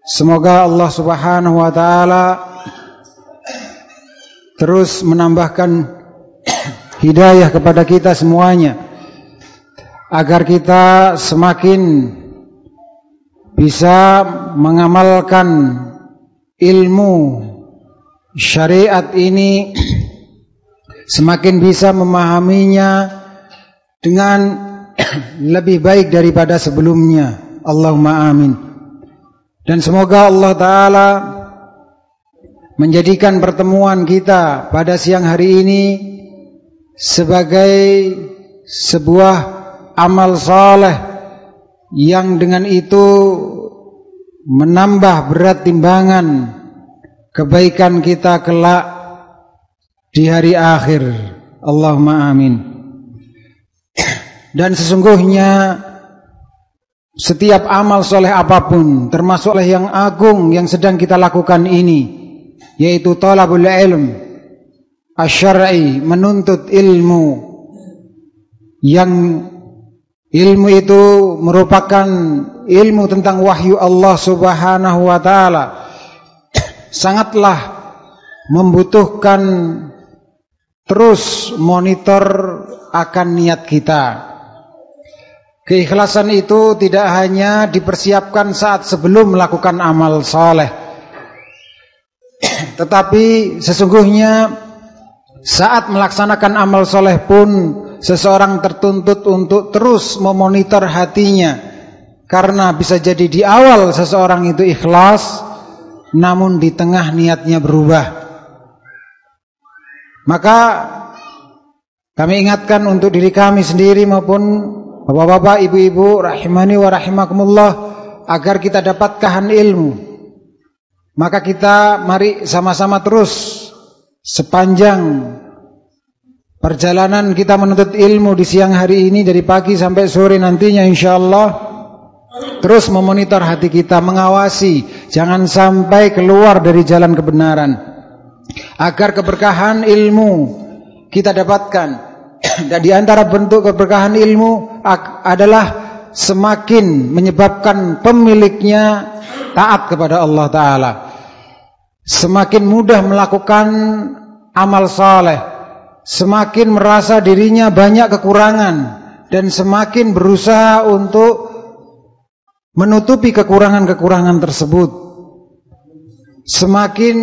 Semoga Allah Subhanahu wa taala terus menambahkan hidayah kepada kita semuanya, agar kita semakin bisa mengamalkan ilmu syariat ini, semakin bisa memahaminya dengan lebih baik daripada sebelumnya. Allahumma amin. Dan semoga Allah Ta'ala menjadikan pertemuan kita pada siang hari ini sebagai sebuah amal saleh yang dengan itu menambah berat timbangan kebaikan kita kelak di hari akhir. Allahumma amin. Dan sesungguhnya setiap amal soleh apapun, termasuk oleh yang agung yang sedang kita lakukan ini, yaitu talabul ilm asy-syar'i, menuntut ilmu, yang ilmu itu merupakan ilmu tentang wahyu Allah Subhanahu wa taala, sangatlah membutuhkan terus monitor akan niat kita. Keikhlasan itu tidak hanya dipersiapkan saat sebelum melakukan amal saleh, tetapi sesungguhnya saat melaksanakan amal saleh pun seseorang tertuntut untuk terus memonitor hatinya, karena bisa jadi di awal seseorang itu ikhlas, namun di tengah niatnya berubah. Maka kami ingatkan untuk diri kami sendiri maupun bapak-bapak, ibu-ibu rahimani wa rahimakumullah, agar kita dapatkan ilmu. Maka kita mari sama-sama terus sepanjang perjalanan kita menuntut ilmu di siang hari ini, dari pagi sampai sore nantinya insyaallah, terus memonitor hati kita, mengawasi jangan sampai keluar dari jalan kebenaran, agar keberkahan ilmu kita dapatkan. Dan di antara bentuk keberkahan ilmu adalah semakin menyebabkan pemiliknya taat kepada Allah Ta'ala, semakin mudah melakukan amal saleh, semakin merasa dirinya banyak kekurangan, dan semakin berusaha untuk menutupi kekurangan-kekurangan tersebut, semakin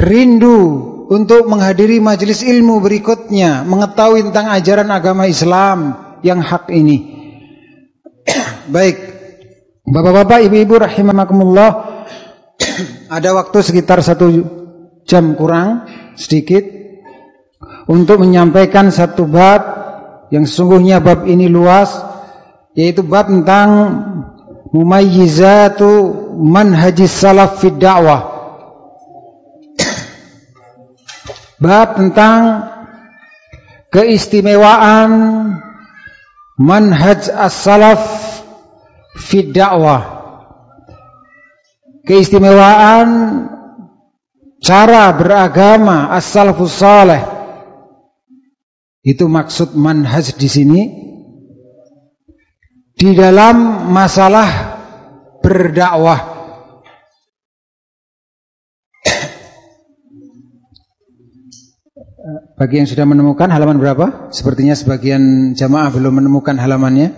rindu untuk menghadiri majelis ilmu berikutnya, mengetahui tentang ajaran agama Islam yang hak ini. Baik, bapak-bapak, ibu-ibu rahimakumullah, ada waktu sekitar 1 jam kurang sedikit untuk menyampaikan satu bab yang sesungguhnya bab ini luas, yaitu bab tentang mumayyizatu manhajis salaf fid da'wah. Bab tentang keistimewaan manhaj as-salaf fid da'wah, keistimewaan cara beragama as-salafus saleh. Itu maksud manhaj di sini di dalam masalah berdakwah. Bagi yang sudah menemukan halaman berapa? Sepertinya sebagian jamaah belum menemukan halamannya.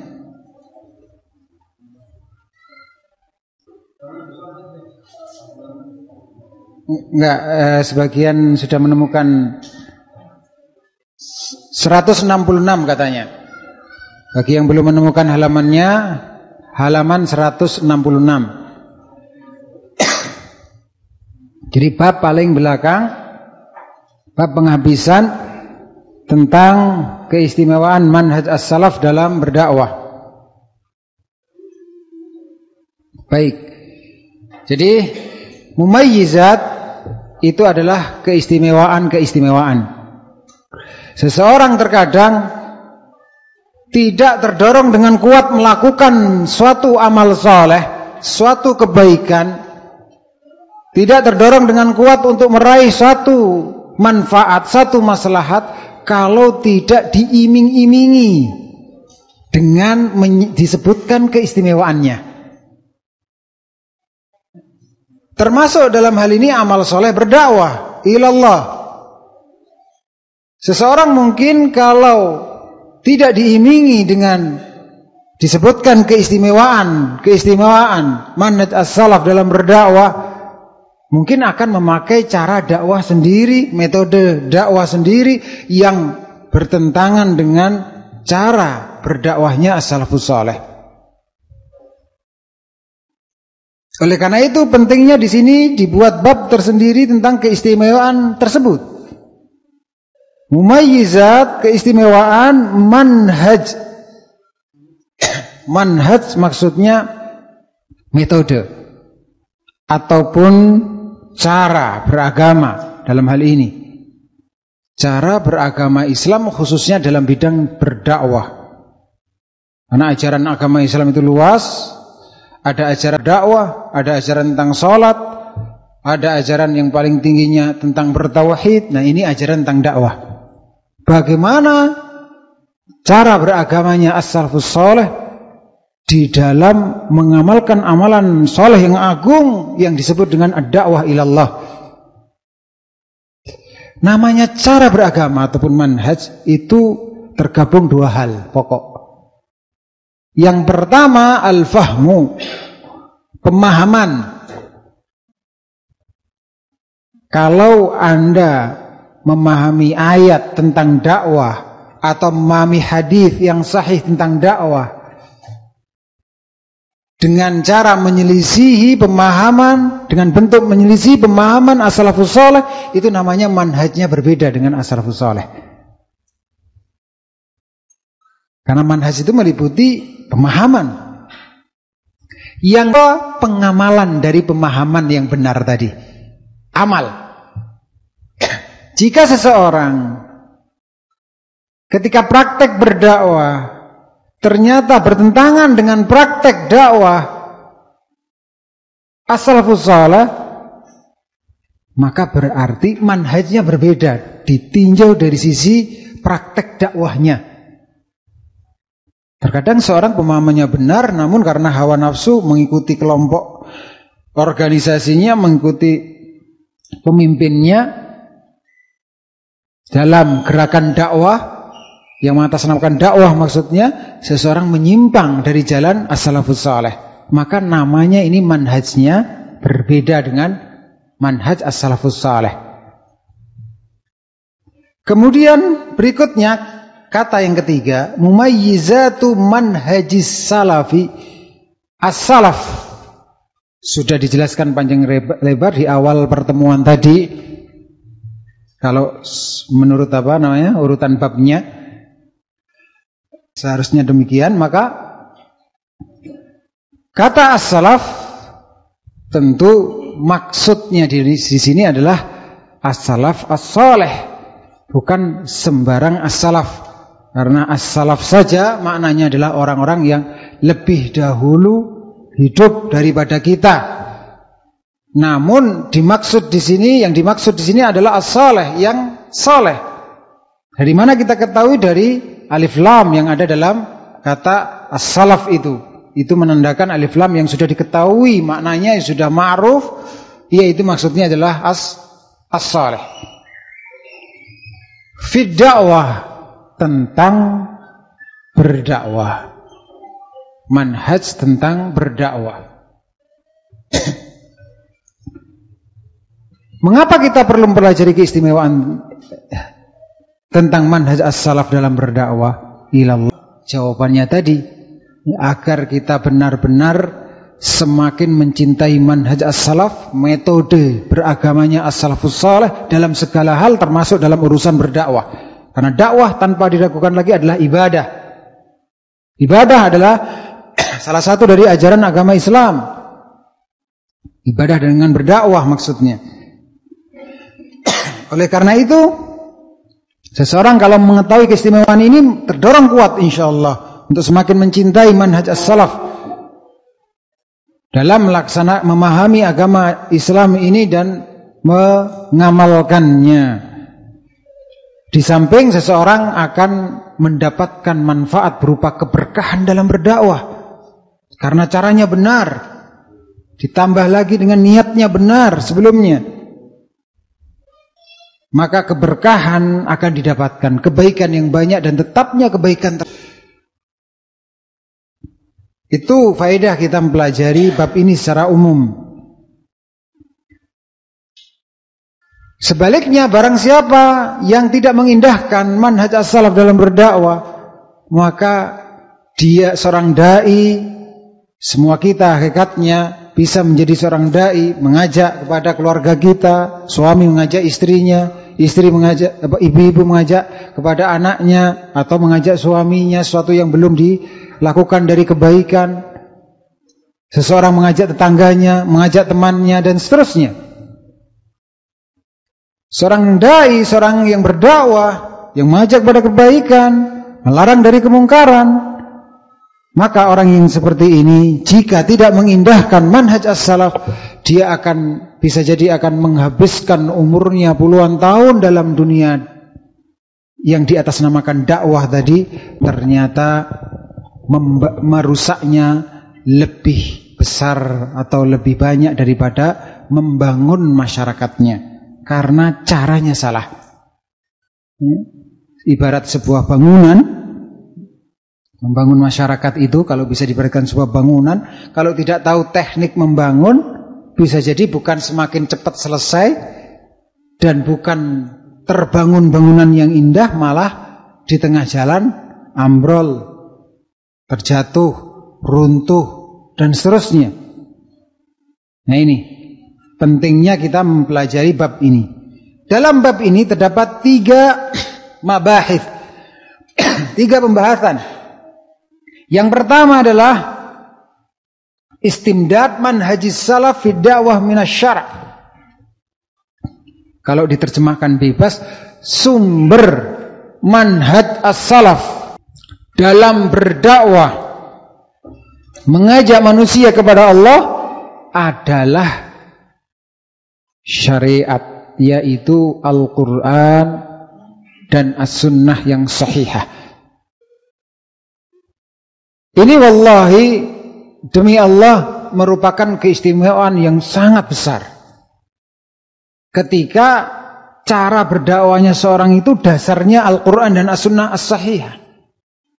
Enggak, sebagian sudah menemukan 166 katanya. Bagi yang belum menemukan halamannya, halaman 166. Jadi bab paling belakang, bab penghabisan tentang keistimewaan manhaj as-salaf dalam berdakwah. Baik. Jadi mumayyizat itu adalah keistimewaan-keistimewaan. Seseorang terkadang tidak terdorong dengan kuat melakukan suatu amal saleh, suatu kebaikan, tidak terdorong dengan kuat untuk meraih suatu manfaat, satu maslahat, kalau tidak diiming-imingi dengan disebutkan keistimewaannya. Termasuk dalam hal ini amal soleh berdakwah ilallah. Seseorang mungkin kalau tidak diimingi dengan disebutkan keistimewaan manhaj as-salaf dalam berdakwah, mungkin akan memakai cara dakwah sendiri, metode dakwah sendiri yang bertentangan dengan cara berdakwahnya as-salafus saleh. Oleh karena itu pentingnya di sini dibuat bab tersendiri tentang keistimewaan tersebut. Mumayyizat, keistimewaan manhaj. Manhaj maksudnya metode ataupun cara beragama dalam hal ini. Cara beragama Islam khususnya dalam bidang berdakwah. Karena ajaran agama Islam itu luas. Ada ajaran dakwah, ada ajaran tentang sholat, ada ajaran yang paling tingginya tentang bertauhid. Nah, ini ajaran tentang dakwah. Bagaimana cara beragamanya as-salafus saleh di dalam mengamalkan amalan soleh yang agung yang disebut dengan ad-da'wah ilallah. Namanya cara beragama ataupun manhaj itu tergabung dua hal pokok. Yang pertama al-fahmu, pemahaman. Kalau Anda memahami ayat tentang dakwah atau memahami hadis yang sahih tentang dakwah dengan cara menyelisihi pemahaman, dengan bentuk menyelisihi pemahaman as-salafus saleh, itu namanya manhajnya berbeda dengan as-salafus saleh. Karena manhaj itu meliputi pemahaman yang pengamalan dari pemahaman yang benar tadi. Amal. Jika seseorang ketika praktek berdakwah ternyata bertentangan dengan praktek dakwah as-salafus saleh, maka berarti manhajnya berbeda, ditinjau dari sisi praktek dakwahnya. Terkadang seorang pemahamannya benar, namun karena hawa nafsu mengikuti kelompok organisasinya, mengikuti pemimpinnya dalam gerakan dakwah yang mengatasnamakan dakwah, maksudnya seseorang menyimpang dari jalan as-salafus saleh, maka namanya ini manhajnya berbeda dengan manhaj as-salafus saleh. Kemudian berikutnya kata yang ketiga, mumayyizatu manhajis salafi as-salaf. Sudah dijelaskan panjang lebar di awal pertemuan tadi. Kalau menurut urutan babnya seharusnya demikian, maka kata as-salaf tentu maksudnya di sini adalah as-salaf as-saleh, bukan sembarang as-salaf. Karena as-salaf saja maknanya adalah orang-orang yang lebih dahulu hidup daripada kita. Namun yang dimaksud di sini adalah as-saleh, yang saleh. Dari mana kita ketahui? Dari alif lam yang ada dalam kata as-salaf itu. Itu menandakan alif lam yang sudah diketahui maknanya, yang sudah ma'ruf, yaitu maksudnya adalah as-saleh. Fid dakwah, tentang berdakwah, manhaj tentang berdakwah. Mengapa kita perlu mempelajari keistimewaan tentang manhaj as-salaf dalam berdakwah ilallah? Jawabannya tadi, agar kita benar-benar semakin mencintai manhaj as-salaf, metode beragamanya as-salafus saleh dalam segala hal, termasuk dalam urusan berdakwah. Karena dakwah tanpa diragukan lagi adalah ibadah. Ibadah adalah salah satu dari ajaran agama Islam. Ibadah dengan berdakwah maksudnya. Oleh karena itu, seseorang kalau mengetahui keistimewaan ini terdorong kuat insyaallah untuk semakin mencintai manhaj as-salaf dalam memahami agama Islam ini dan mengamalkannya. Di samping seseorang akan mendapatkan manfaat berupa keberkahan dalam berdakwah karena caranya benar, ditambah lagi dengan niatnya benar sebelumnya, maka keberkahan akan didapatkan, kebaikan yang banyak dan tetapnya kebaikan. Itu faedah kita mempelajari bab ini secara umum. Sebaliknya, barang siapa yang tidak mengindahkan manhaj as-salaf dalam berdakwah, maka dia seorang dai. Semua kita hakikatnya bisa menjadi seorang dai, mengajak kepada keluarga kita, suami mengajak istrinya, istri mengajak, ibu-ibu mengajak kepada anaknya, atau mengajak suaminya sesuatu yang belum dilakukan dari kebaikan. Seseorang mengajak tetangganya, mengajak temannya, dan seterusnya. Seorang dai, seorang yang berdakwah, yang mengajak pada kebaikan, melarang dari kemungkaran, maka orang yang seperti ini jika tidak mengindahkan manhaj as-salaf, dia akan bisa jadi akan menghabiskan umurnya puluhan tahun dalam dunia yang diatasnamakan dakwah tadi, ternyata merusaknya lebih besar atau lebih banyak daripada membangun masyarakatnya. Karena caranya salah. Ibarat sebuah bangunan, membangun masyarakat itu kalau bisa diibaratkan sebuah bangunan, kalau tidak tahu teknik membangun, bisa jadi bukan semakin cepat selesai dan bukan terbangun bangunan yang indah, malah di tengah jalan ambrol, terjatuh, runtuh, dan seterusnya. Nah ini pentingnya kita mempelajari bab ini. Dalam bab ini terdapat 3 mabahith, 3 pembahasan. Yang pertama adalah istimdad manhajis salaf fi da'wah minasyara'. Kalau diterjemahkan bebas, sumber manhaj as-salaf dalam berdakwah, mengajak manusia kepada Allah adalah syariat, yaitu Al-Quran dan As-Sunnah yang sahihah. Ini wallahi, demi Allah, merupakan keistimewaan yang sangat besar. Ketika cara berdakwahnya seorang itu dasarnya Al-Quran dan As-Sunnah as-sahihah.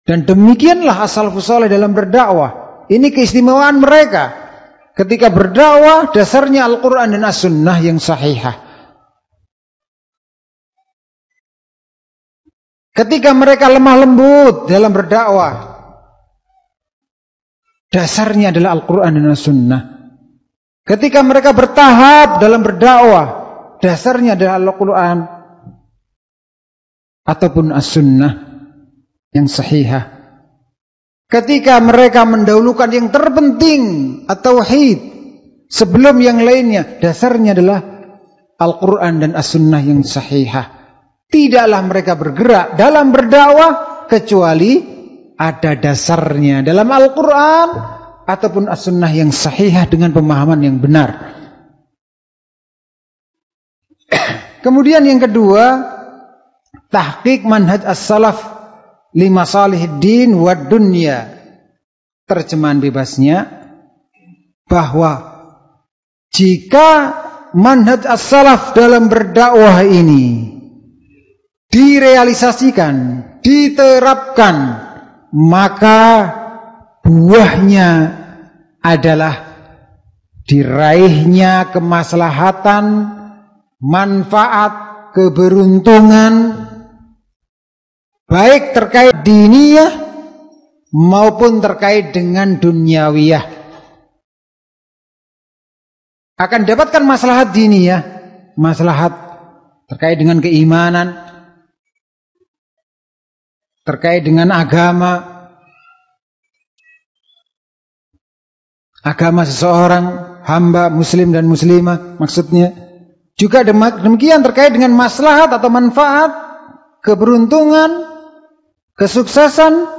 Dan demikianlah as-salafus saleh dalam berdakwah. Ini keistimewaan mereka. Ketika berdakwah, dasarnya Al-Quran dan As-Sunnah yang sahihah. Ketika mereka lemah lembut dalam berdakwah, dasarnya adalah Al-Quran dan As-Sunnah. Ketika mereka bertahap dalam berdakwah, dasarnya adalah Al-Quran ataupun As-Sunnah yang sahihah. Ketika mereka mendahulukan yang terpenting at-tauhid sebelum yang lainnya, dasarnya adalah Al-Quran dan As-Sunnah yang sahihah. Tidaklah mereka bergerak dalam berdakwah kecuali ada dasarnya dalam Al-Quran ataupun As-Sunnah yang sahihah dengan pemahaman yang benar. Kemudian yang kedua, tahqiq manhaj as-salaf lima salihiddin wa dunya. Terjemahan bebasnya bahwa jika manhaj as-salaf dalam berdakwah ini direalisasikan, diterapkan, maka buahnya adalah diraihnya kemaslahatan, manfaat, keberuntungan, baik terkait diniyah maupun terkait dengan duniawiyah. Akan dapatkan maslahat diniyah, maslahat terkait dengan keimanan, terkait dengan agama seseorang, hamba muslim dan muslimah maksudnya. Juga demikian terkait dengan maslahat atau manfaat, keberuntungan, kesuksesan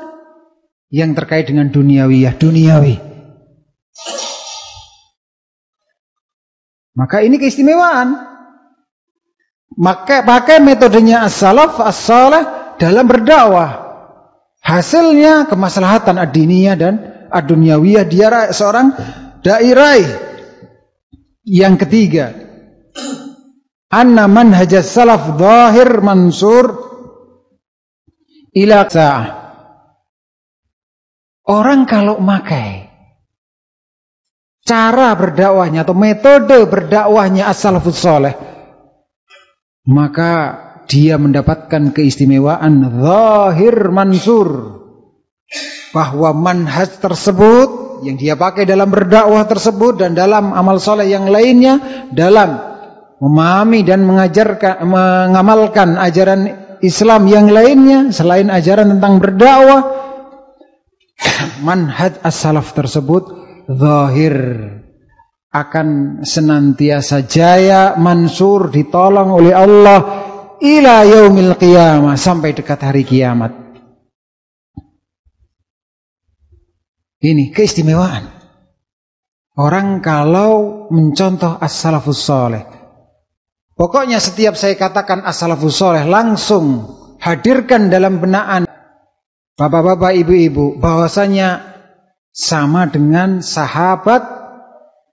yang terkait dengan duniawi. Maka ini keistimewaan. Maka pakai metodenya as-salaf as-salih dalam berdakwah. Hasilnya kemaslahatan ad-diniyah dan ad-dunyawiyah dia seorang dai raih. Yang ketiga, anna manhaj salaf zahir mansur ila sa'ah. Orang kalau makai cara berdakwahnya atau metode berdakwahnya as-salafus saleh, maka dia mendapatkan keistimewaan zahir mansur, bahwa manhaj tersebut yang dia pakai dalam berdakwah tersebut dan dalam amal soleh yang lainnya, dalam memahami dan mengamalkan ajaran Islam yang lainnya selain ajaran tentang berdakwah, manhaj as-salaf tersebut zahir, akan senantiasa jaya, mansur, ditolong oleh Allah ila yaumil qiyamah, sampai dekat hari kiamat. Ini keistimewaan orang kalau mencontoh as-salafus saleh. Pokoknya setiap saya katakan as-salafus saleh, langsung hadirkan dalam benaan bapak-bapak, ibu-ibu, bahwasanya sama dengan sahabat,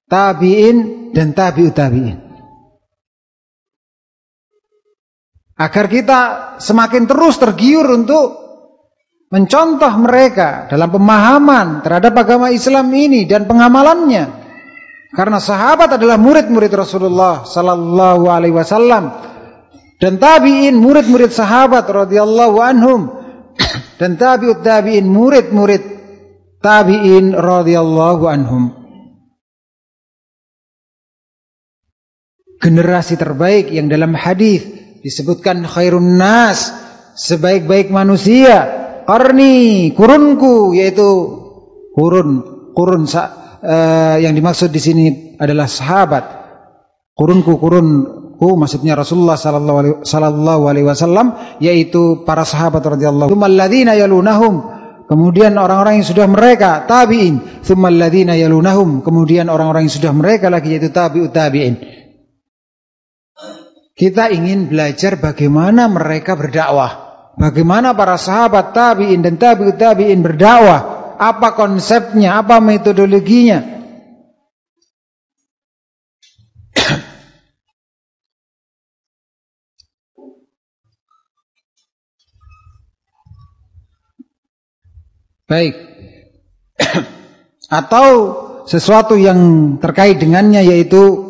tabi'in, dan tabi'ut tabi'in. Agar kita semakin terus tergiur untuk mencontoh mereka dalam pemahaman terhadap agama Islam ini dan pengamalannya. Karena sahabat adalah murid-murid Rasulullah sallallahu alaihi wasallam, dan tabi'in murid-murid sahabat radhiyallahu anhum, dan tabi'ut tabi'in murid-murid tabi'in radhiyallahu anhum. Generasi terbaik yang dalam hadis disebutkan khairun nas, sebaik-baik manusia, qarni, kurunku, yaitu kurun yang dimaksud di sini adalah sahabat. Kurunku maksudnya Rasulullah sallallahu alaihi wasallam, yaitu para sahabat radhiyallahu. Tsummal ladzina yalunahum, kemudian orang-orang yang sudah mereka, tabi'in. Tsummal ladzina yalunahum, kemudian orang-orang yang sudah mereka lagi, yaitu tabi'ut tabi'in. Kita ingin belajar bagaimana mereka berdakwah. Bagaimana para sahabat, tabi'in, dan tabi'ut tabi'in berdakwah. Apa konsepnya, apa metodologinya. Baik. Atau sesuatu yang terkait dengannya, yaitu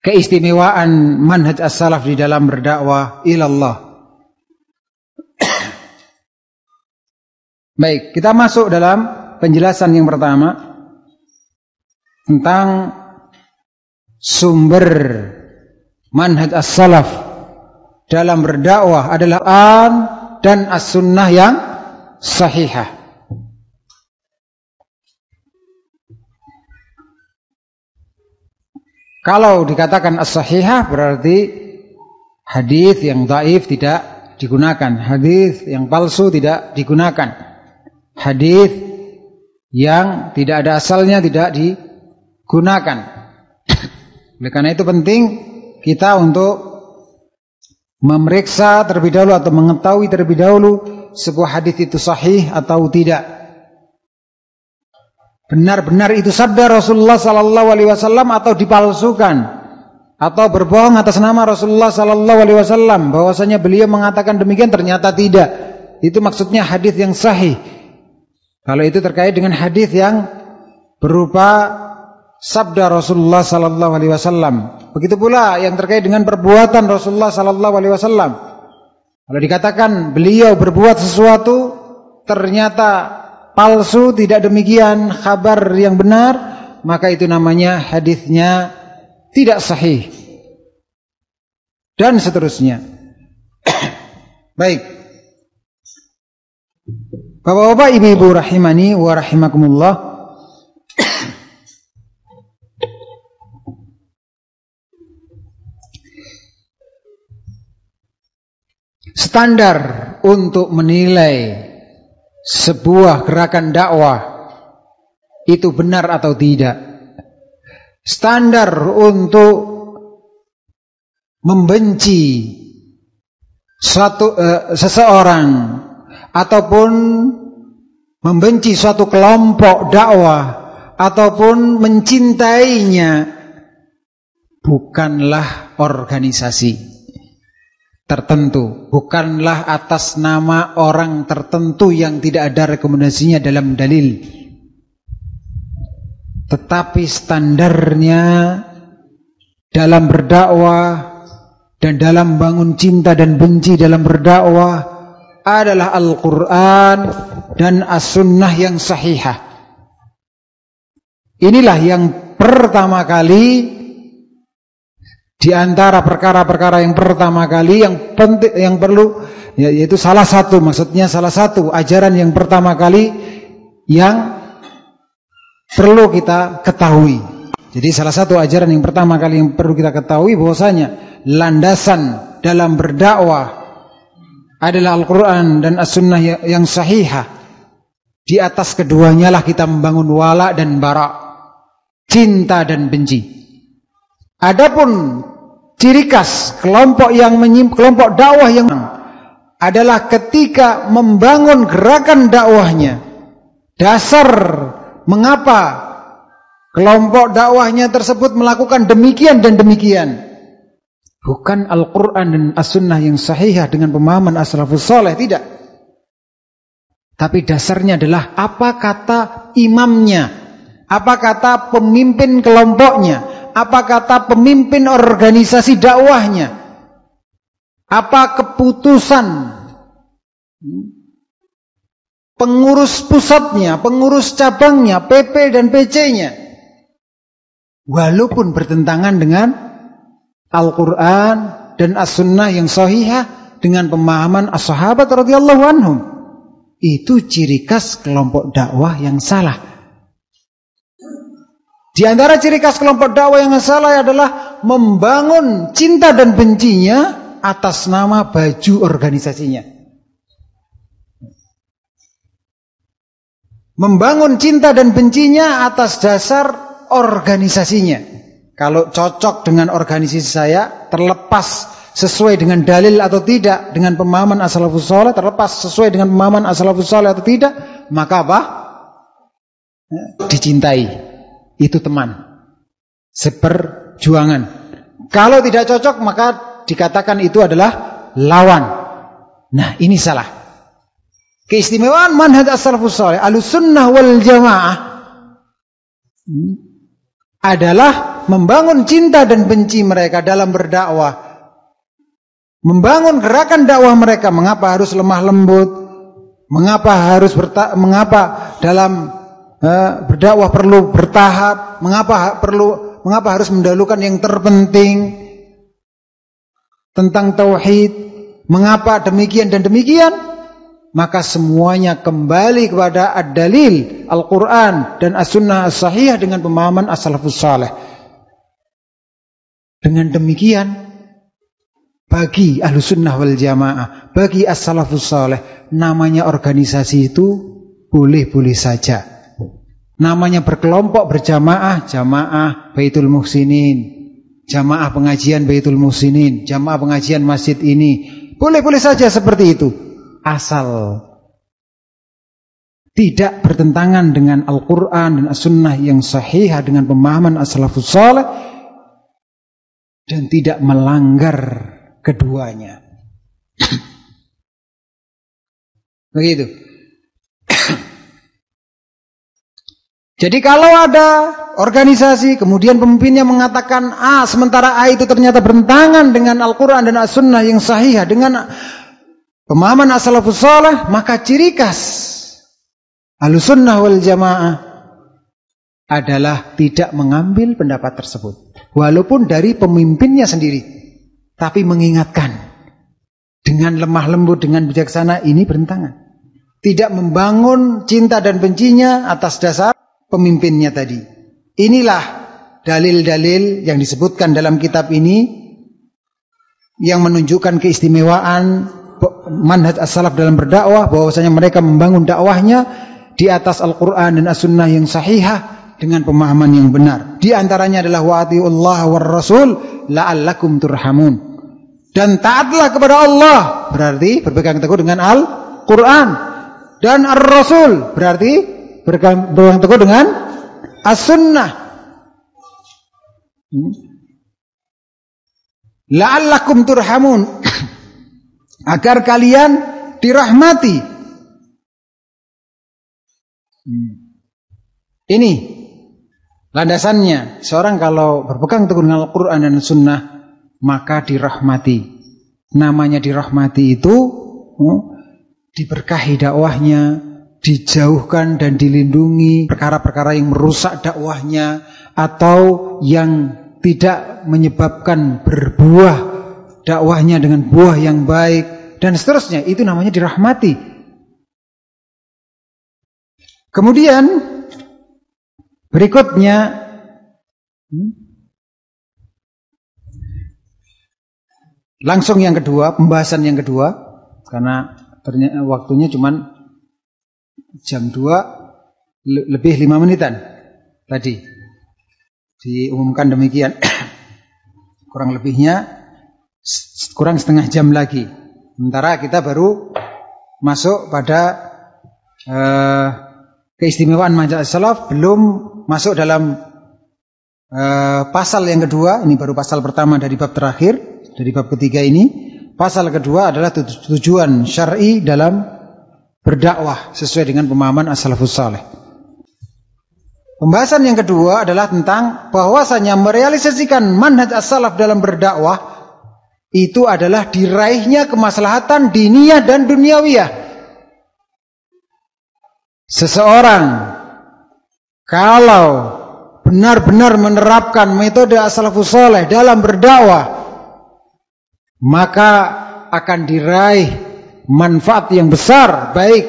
keistimewaan manhaj as-salaf di dalam berdakwah ilallah. Baik, kita masuk dalam penjelasan yang pertama tentang sumber manhaj as-salaf dalam berdakwah adalah Al-Quran dan as-sunnah yang sahihah. Kalau dikatakan as-sahihah berarti hadis yang dhaif tidak digunakan, hadis yang palsu tidak digunakan, hadis yang tidak ada asalnya tidak digunakan. Oleh karena itu penting kita untuk memeriksa terlebih dahulu atau mengetahui terlebih dahulu sebuah hadis itu sahih atau tidak. Benar-benar itu sabda Rasulullah sallallahu alaihi wasallam atau dipalsukan atau berbohong atas nama Rasulullah sallallahu alaihi wasallam bahwasanya beliau mengatakan demikian, ternyata tidak. Itu maksudnya hadis yang sahih. Kalau itu terkait dengan hadis yang berupa sabda Rasulullah sallallahu alaihi wasallam. Begitu pula yang terkait dengan perbuatan Rasulullah sallallahu alaihi wasallam. Kalau dikatakan beliau berbuat sesuatu ternyata palsu, tidak demikian kabar yang benar, maka itu namanya hadisnya tidak sahih. Dan seterusnya. Baik. Bapak-bapak, ibu-ibu rahimani wa rahimakumullah. Standar untuk menilai sebuah gerakan dakwah itu benar atau tidak, standar untuk membenci seseorang ataupun membenci suatu kelompok dakwah ataupun mencintainya bukanlah organisasi tertentu, bukanlah atas nama orang tertentu yang tidak ada rekomendasinya dalam dalil, tetapi standarnya dalam berdakwah dan dalam bangun cinta dan benci dalam berdakwah adalah Al-Quran dan As-Sunnah yang sahihah. Inilah yang pertama kali di antara perkara-perkara yang pertama kali yang penting, yang perlu, yaitu salah satu ajaran yang pertama kali yang perlu kita ketahui. Jadi salah satu ajaran yang pertama kali yang perlu kita ketahui bahwasanya landasan dalam berdakwah adalah Al-Quran dan As-Sunnah yang sahihah. Di atas keduanya lah kita membangun wala dan bara, cinta dan benci. Adapun ciri khas kelompok dakwah yang adalah ketika membangun gerakan dakwahnya, dasar mengapa kelompok dakwahnya tersebut melakukan demikian dan demikian, bukan Al-Quran dan As-Sunnah yang sahihah dengan pemahaman as-salafus saleh, tidak. Tapi dasarnya adalah apa kata imamnya, apa kata pemimpin kelompoknya, apa kata pemimpin organisasi dakwahnya, apa keputusan pengurus pusatnya, pengurus cabangnya, PP dan PC-nya. Walaupun bertentangan dengan Al-Quran dan As-Sunnah yang sahihah dengan pemahaman as-sahabat radhiyallahu anhum. Itu ciri khas kelompok dakwah yang salah. Di antara ciri khas kelompok dakwah yang salah adalah membangun cinta dan bencinya atas nama baju organisasinya. Membangun cinta dan bencinya atas dasar organisasinya. Kalau cocok dengan organisasi saya, terlepas sesuai dengan dalil atau tidak, dengan pemahaman as-salafus saleh, terlepas sesuai dengan pemahaman as-salafus saleh atau tidak, maka apa? Dicintai. Itu teman, seperjuangan. Kalau tidak cocok, maka dikatakan itu adalah lawan. Nah, ini salah. Keistimewaan manhaj as-salafus saleh, Ahlussunnah wal Jamaah adalah membangun cinta dan benci mereka dalam berdakwah, membangun gerakan dakwah mereka. Mengapa harus lemah lembut? Mengapa dalam berdakwah perlu bertahap? Mengapa harus mendahulukan yang terpenting tentang tauhid? Mengapa demikian dan demikian? Maka semuanya kembali kepada ad-dalil Al-Quran dan As-Sunnah as-sahihah dengan pemahaman as-salafus saleh. Dengan demikian, bagi Ahlussunnah wal Jamaah, bagi as-salafus saleh, namanya organisasi itu boleh-boleh saja. Namanya berkelompok, berjamaah, jamaah Baitul Muhsinin, jamaah pengajian Baitul Muhsinin, jamaah pengajian masjid ini, boleh-boleh saja seperti itu, asal tidak bertentangan dengan Al-Quran dan As-Sunnah yang sahihah dengan pemahaman as-salafus saleh dan tidak melanggar keduanya. Begitu. Jadi kalau ada organisasi kemudian pemimpinnya mengatakan A, sementara A itu ternyata bertentangan dengan Al-Quran dan As-Sunnah yang sahihah dengan pemahaman as-salafus saleh, maka ciri khas Ahlussunnah wal Jamaah adalah tidak mengambil pendapat tersebut, walaupun dari pemimpinnya sendiri, tapi mengingatkan dengan lemah lembut, dengan bijaksana, ini bertentangan. Tidak membangun cinta dan bencinya atas dasar pemimpinnya tadi. Inilah dalil-dalil yang disebutkan dalam kitab ini yang menunjukkan keistimewaan manhaj as-salaf dalam berdakwah, bahwasanya mereka membangun dakwahnya di atas Al-Quran dan As-Sunnah yang sahihah dengan pemahaman yang benar. Di antaranya adalah wa'atiullah war rasul la'allakum turhamun. Dan taatlah kepada Allah, berarti berpegang teguh dengan Al-Quran, dan Ar-Rasul berarti berpegang teguh dengan as-sunnah. La'allakum turhamun. Agar kalian dirahmati. Ini landasannya. Seorang kalau berpegang teguh dengan Al-Quran dan Sunnah, maka dirahmati. Namanya dirahmati itu diberkahi dakwahnya, dijauhkan dan dilindungi perkara-perkara yang merusak dakwahnya atau yang tidak menyebabkan berbuah dakwahnya dengan buah yang baik dan seterusnya. Itu namanya dirahmati. Kemudian berikutnya langsung yang kedua, pembahasan yang kedua, karena ternyata waktunya cuman jam 2 lebih 5 menitan tadi diumumkan demikian. Kurang lebihnya kurang setengah jam lagi. Sementara kita baru masuk pada keistimewaan manhaj as-salaf, belum masuk dalam pasal yang kedua. Ini baru pasal pertama dari bab terakhir, dari bab ketiga ini. Pasal kedua adalah tujuan syar'i dalam berdakwah sesuai dengan pemahaman as-salafus saleh. Pembahasan yang kedua adalah tentang bahwasanya merealisasikan manhaj as-salaf dalam berdakwah itu adalah diraihnya kemaslahatan diniyah dan duniawiyah. Seseorang kalau benar-benar menerapkan metode as-salafus saleh dalam berdakwah, maka akan diraih manfaat yang besar baik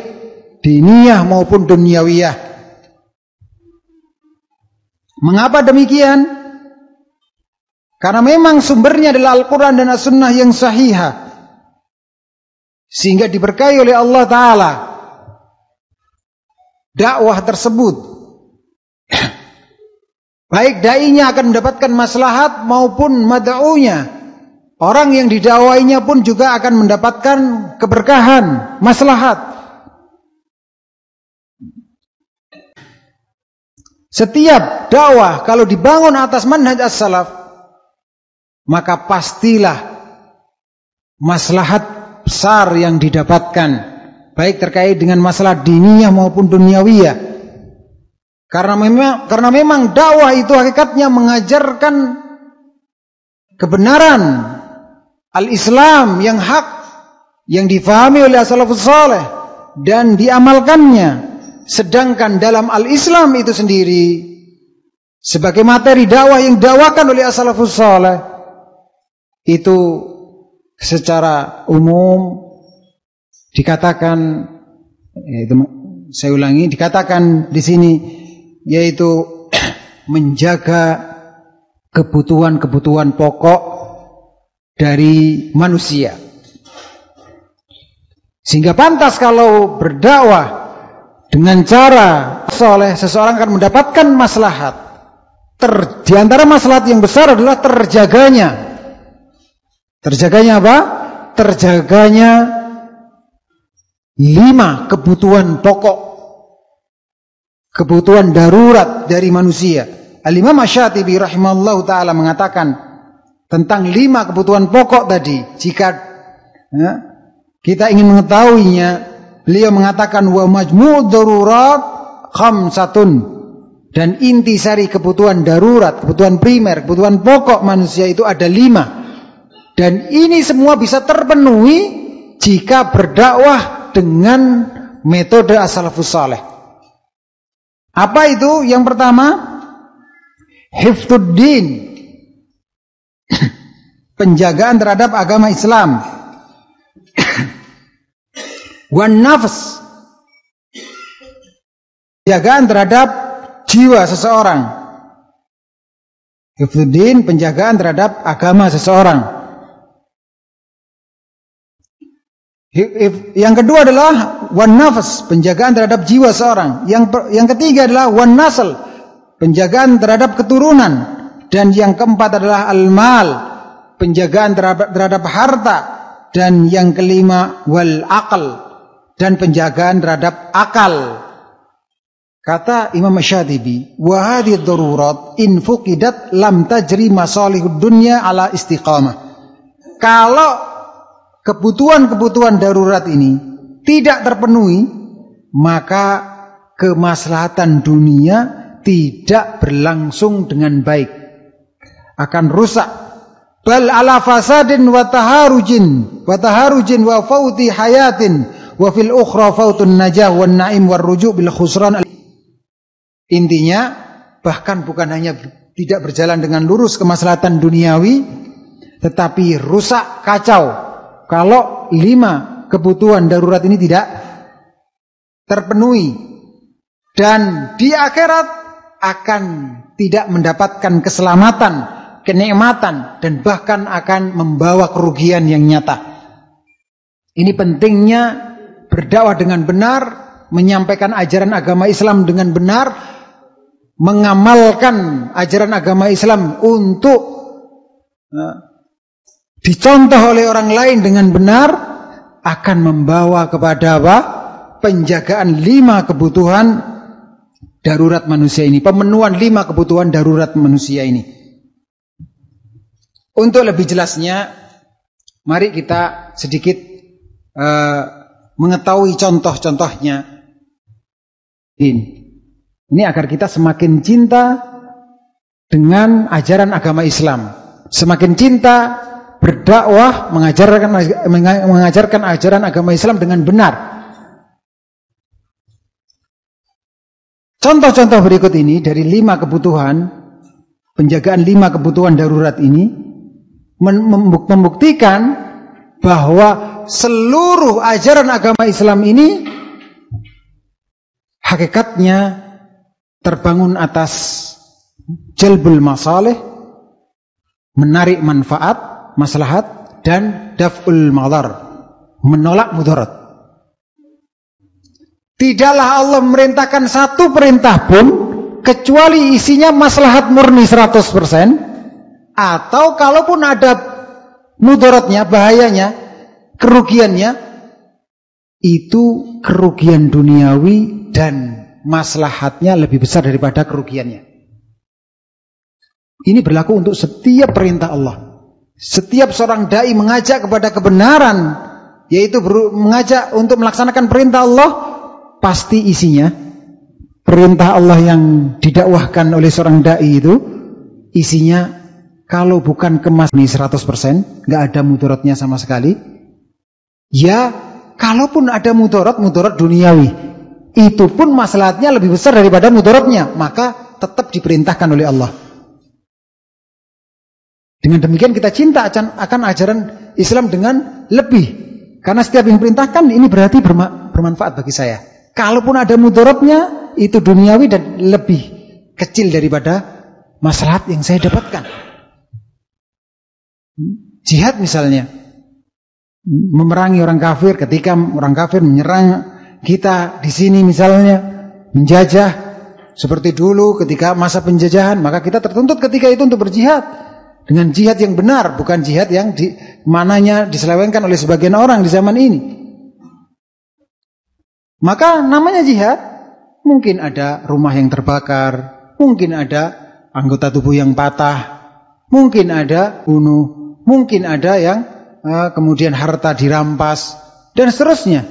diniyah maupun duniawiyah. Mengapa demikian? Karena memang sumbernya adalah Al-Quran dan As-Sunnah yang sahihah, sehingga diberkahi oleh Allah Ta'ala dakwah tersebut. Baik da'inya akan mendapatkan maslahat maupun mad'unya. Orang yang didakwainya pun juga akan mendapatkan keberkahan, maslahat. Setiap dakwah kalau dibangun atas manhaj as-salaf, maka pastilah maslahat besar yang didapatkan, baik terkait dengan masalah diniyah maupun duniawiyah. Karena memang dakwah itu hakikatnya mengajarkan kebenaran al-Islam yang hak, yang difahami oleh as-salafus saleh dan diamalkannya. Sedangkan dalam al-Islam itu sendiri sebagai materi dakwah yang dakwakan oleh as-salafus saleh itu secara umum dikatakan, saya ulangi, dikatakan di sini yaitu menjaga kebutuhan-kebutuhan pokok dari manusia. Sehingga pantas kalau berdakwah dengan cara soleh, seseorang akan mendapatkan maslahat. Di antara maslahat yang besar adalah terjaganya apa? Terjaganya 5 kebutuhan pokok, kebutuhan darurat dari manusia. Al-Imam Asy-Syatibi rahimahullahu ta'ala mengatakan tentang 5 kebutuhan pokok tadi. Jika kita ingin mengetahuinya, beliau mengatakan wa majmu' darurat khamsatun, dan intisari kebutuhan darurat, kebutuhan primer, kebutuhan pokok manusia itu ada 5. Dan ini semua bisa terpenuhi jika berdakwah dengan metode as-salafus saleh. Apa itu? Yang pertama, hifdzuddin, penjagaan terhadap agama Islam. Wan nafs, penjagaan terhadap jiwa seseorang. Hifdzuddin, penjagaan terhadap agama seseorang. Yang kedua adalah wan nafs, penjagaan terhadap jiwa seorang. Yang ketiga adalah wan nasl, penjagaan terhadap keturunan. Dan yang keempat adalah al-mal, penjagaan terhadap harta. Dan yang kelima wal aql, dan penjagaan terhadap akal. Kata Imam Syatibi, wa hadhihi darurat in fuqidat lam tajri masalihud dunya ala istiqamah. Kalau kebutuhan-kebutuhan darurat ini tidak terpenuhi, maka kemaslahatan dunia tidak berlangsung dengan baik, akan rusak. Bal ala fasadin wa taharujin wa fauti hayatin wa fil ukhra fautun najah wan naim war ruju' bil khusran. Intinya bahkan bukan hanya tidak berjalan dengan lurus kemaslahatan duniawi, tetapi rusak, kacau kalau 5 kebutuhan darurat ini tidak terpenuhi, dan di akhirat akan tidak mendapatkan keselamatan, kenikmatan, dan bahkan akan membawa kerugian yang nyata. Ini pentingnya berdakwah dengan benar, menyampaikan ajaran agama Islam dengan benar, mengamalkan ajaran agama Islam untuk dicontoh oleh orang lain dengan benar, akan membawa kepada apa? Penjagaan 5 kebutuhan darurat manusia ini, pemenuhan 5 kebutuhan darurat manusia ini. Untuk lebih jelasnya, mari kita sedikit mengetahui contoh-contohnya. Ini agar kita semakin cinta dengan ajaran agama Islam, semakin cinta berdakwah, mengajarkan ajaran agama Islam dengan benar. Contoh-contoh berikut ini dari 5 kebutuhan, penjagaan 5 kebutuhan darurat ini membuktikan bahwa seluruh ajaran agama Islam ini hakikatnya terbangun atas jalbul masalih, menarik manfaat, maslahat, dan daf'ul madar, menolak mudarat. Tidaklah Allah memerintahkan satu perintah pun kecuali isinya maslahat murni 100%, atau kalaupun ada mudaratnya, bahayanya, kerugiannya, itu kerugian duniawi dan maslahatnya lebih besar daripada kerugiannya. Ini berlaku untuk setiap perintah Allah. Setiap seorang dai mengajak kepada kebenaran, yaitu mengajak untuk melaksanakan perintah Allah, pasti isinya perintah Allah yang didakwahkan oleh seorang dai itu isinya kalau bukan kemas 100%, nggak ada mudaratnya sama sekali. Ya, kalaupun ada mudarat duniawi, itu pun maslahatnya lebih besar daripada mudaratnya, maka tetap diperintahkan oleh Allah. Dengan demikian kita cinta akan ajaran Islam dengan lebih, karena setiap yang diperintahkan ini berarti bermanfaat bagi saya. Kalaupun ada mudaratnya, itu duniawi dan lebih kecil daripada maslahat yang saya dapatkan. Jihad misalnya, memerangi orang kafir, ketika orang kafir menyerang kita di sini misalnya, menjajah seperti dulu ketika masa penjajahan, maka kita tertuntut ketika itu untuk berjihad dengan jihad yang benar, bukan jihad yang mananya diselewengkan oleh sebagian orang di zaman ini. Maka namanya jihad, mungkin ada rumah yang terbakar, mungkin ada anggota tubuh yang patah, mungkin ada bunuh, mungkin ada yang kemudian harta dirampas, dan seterusnya.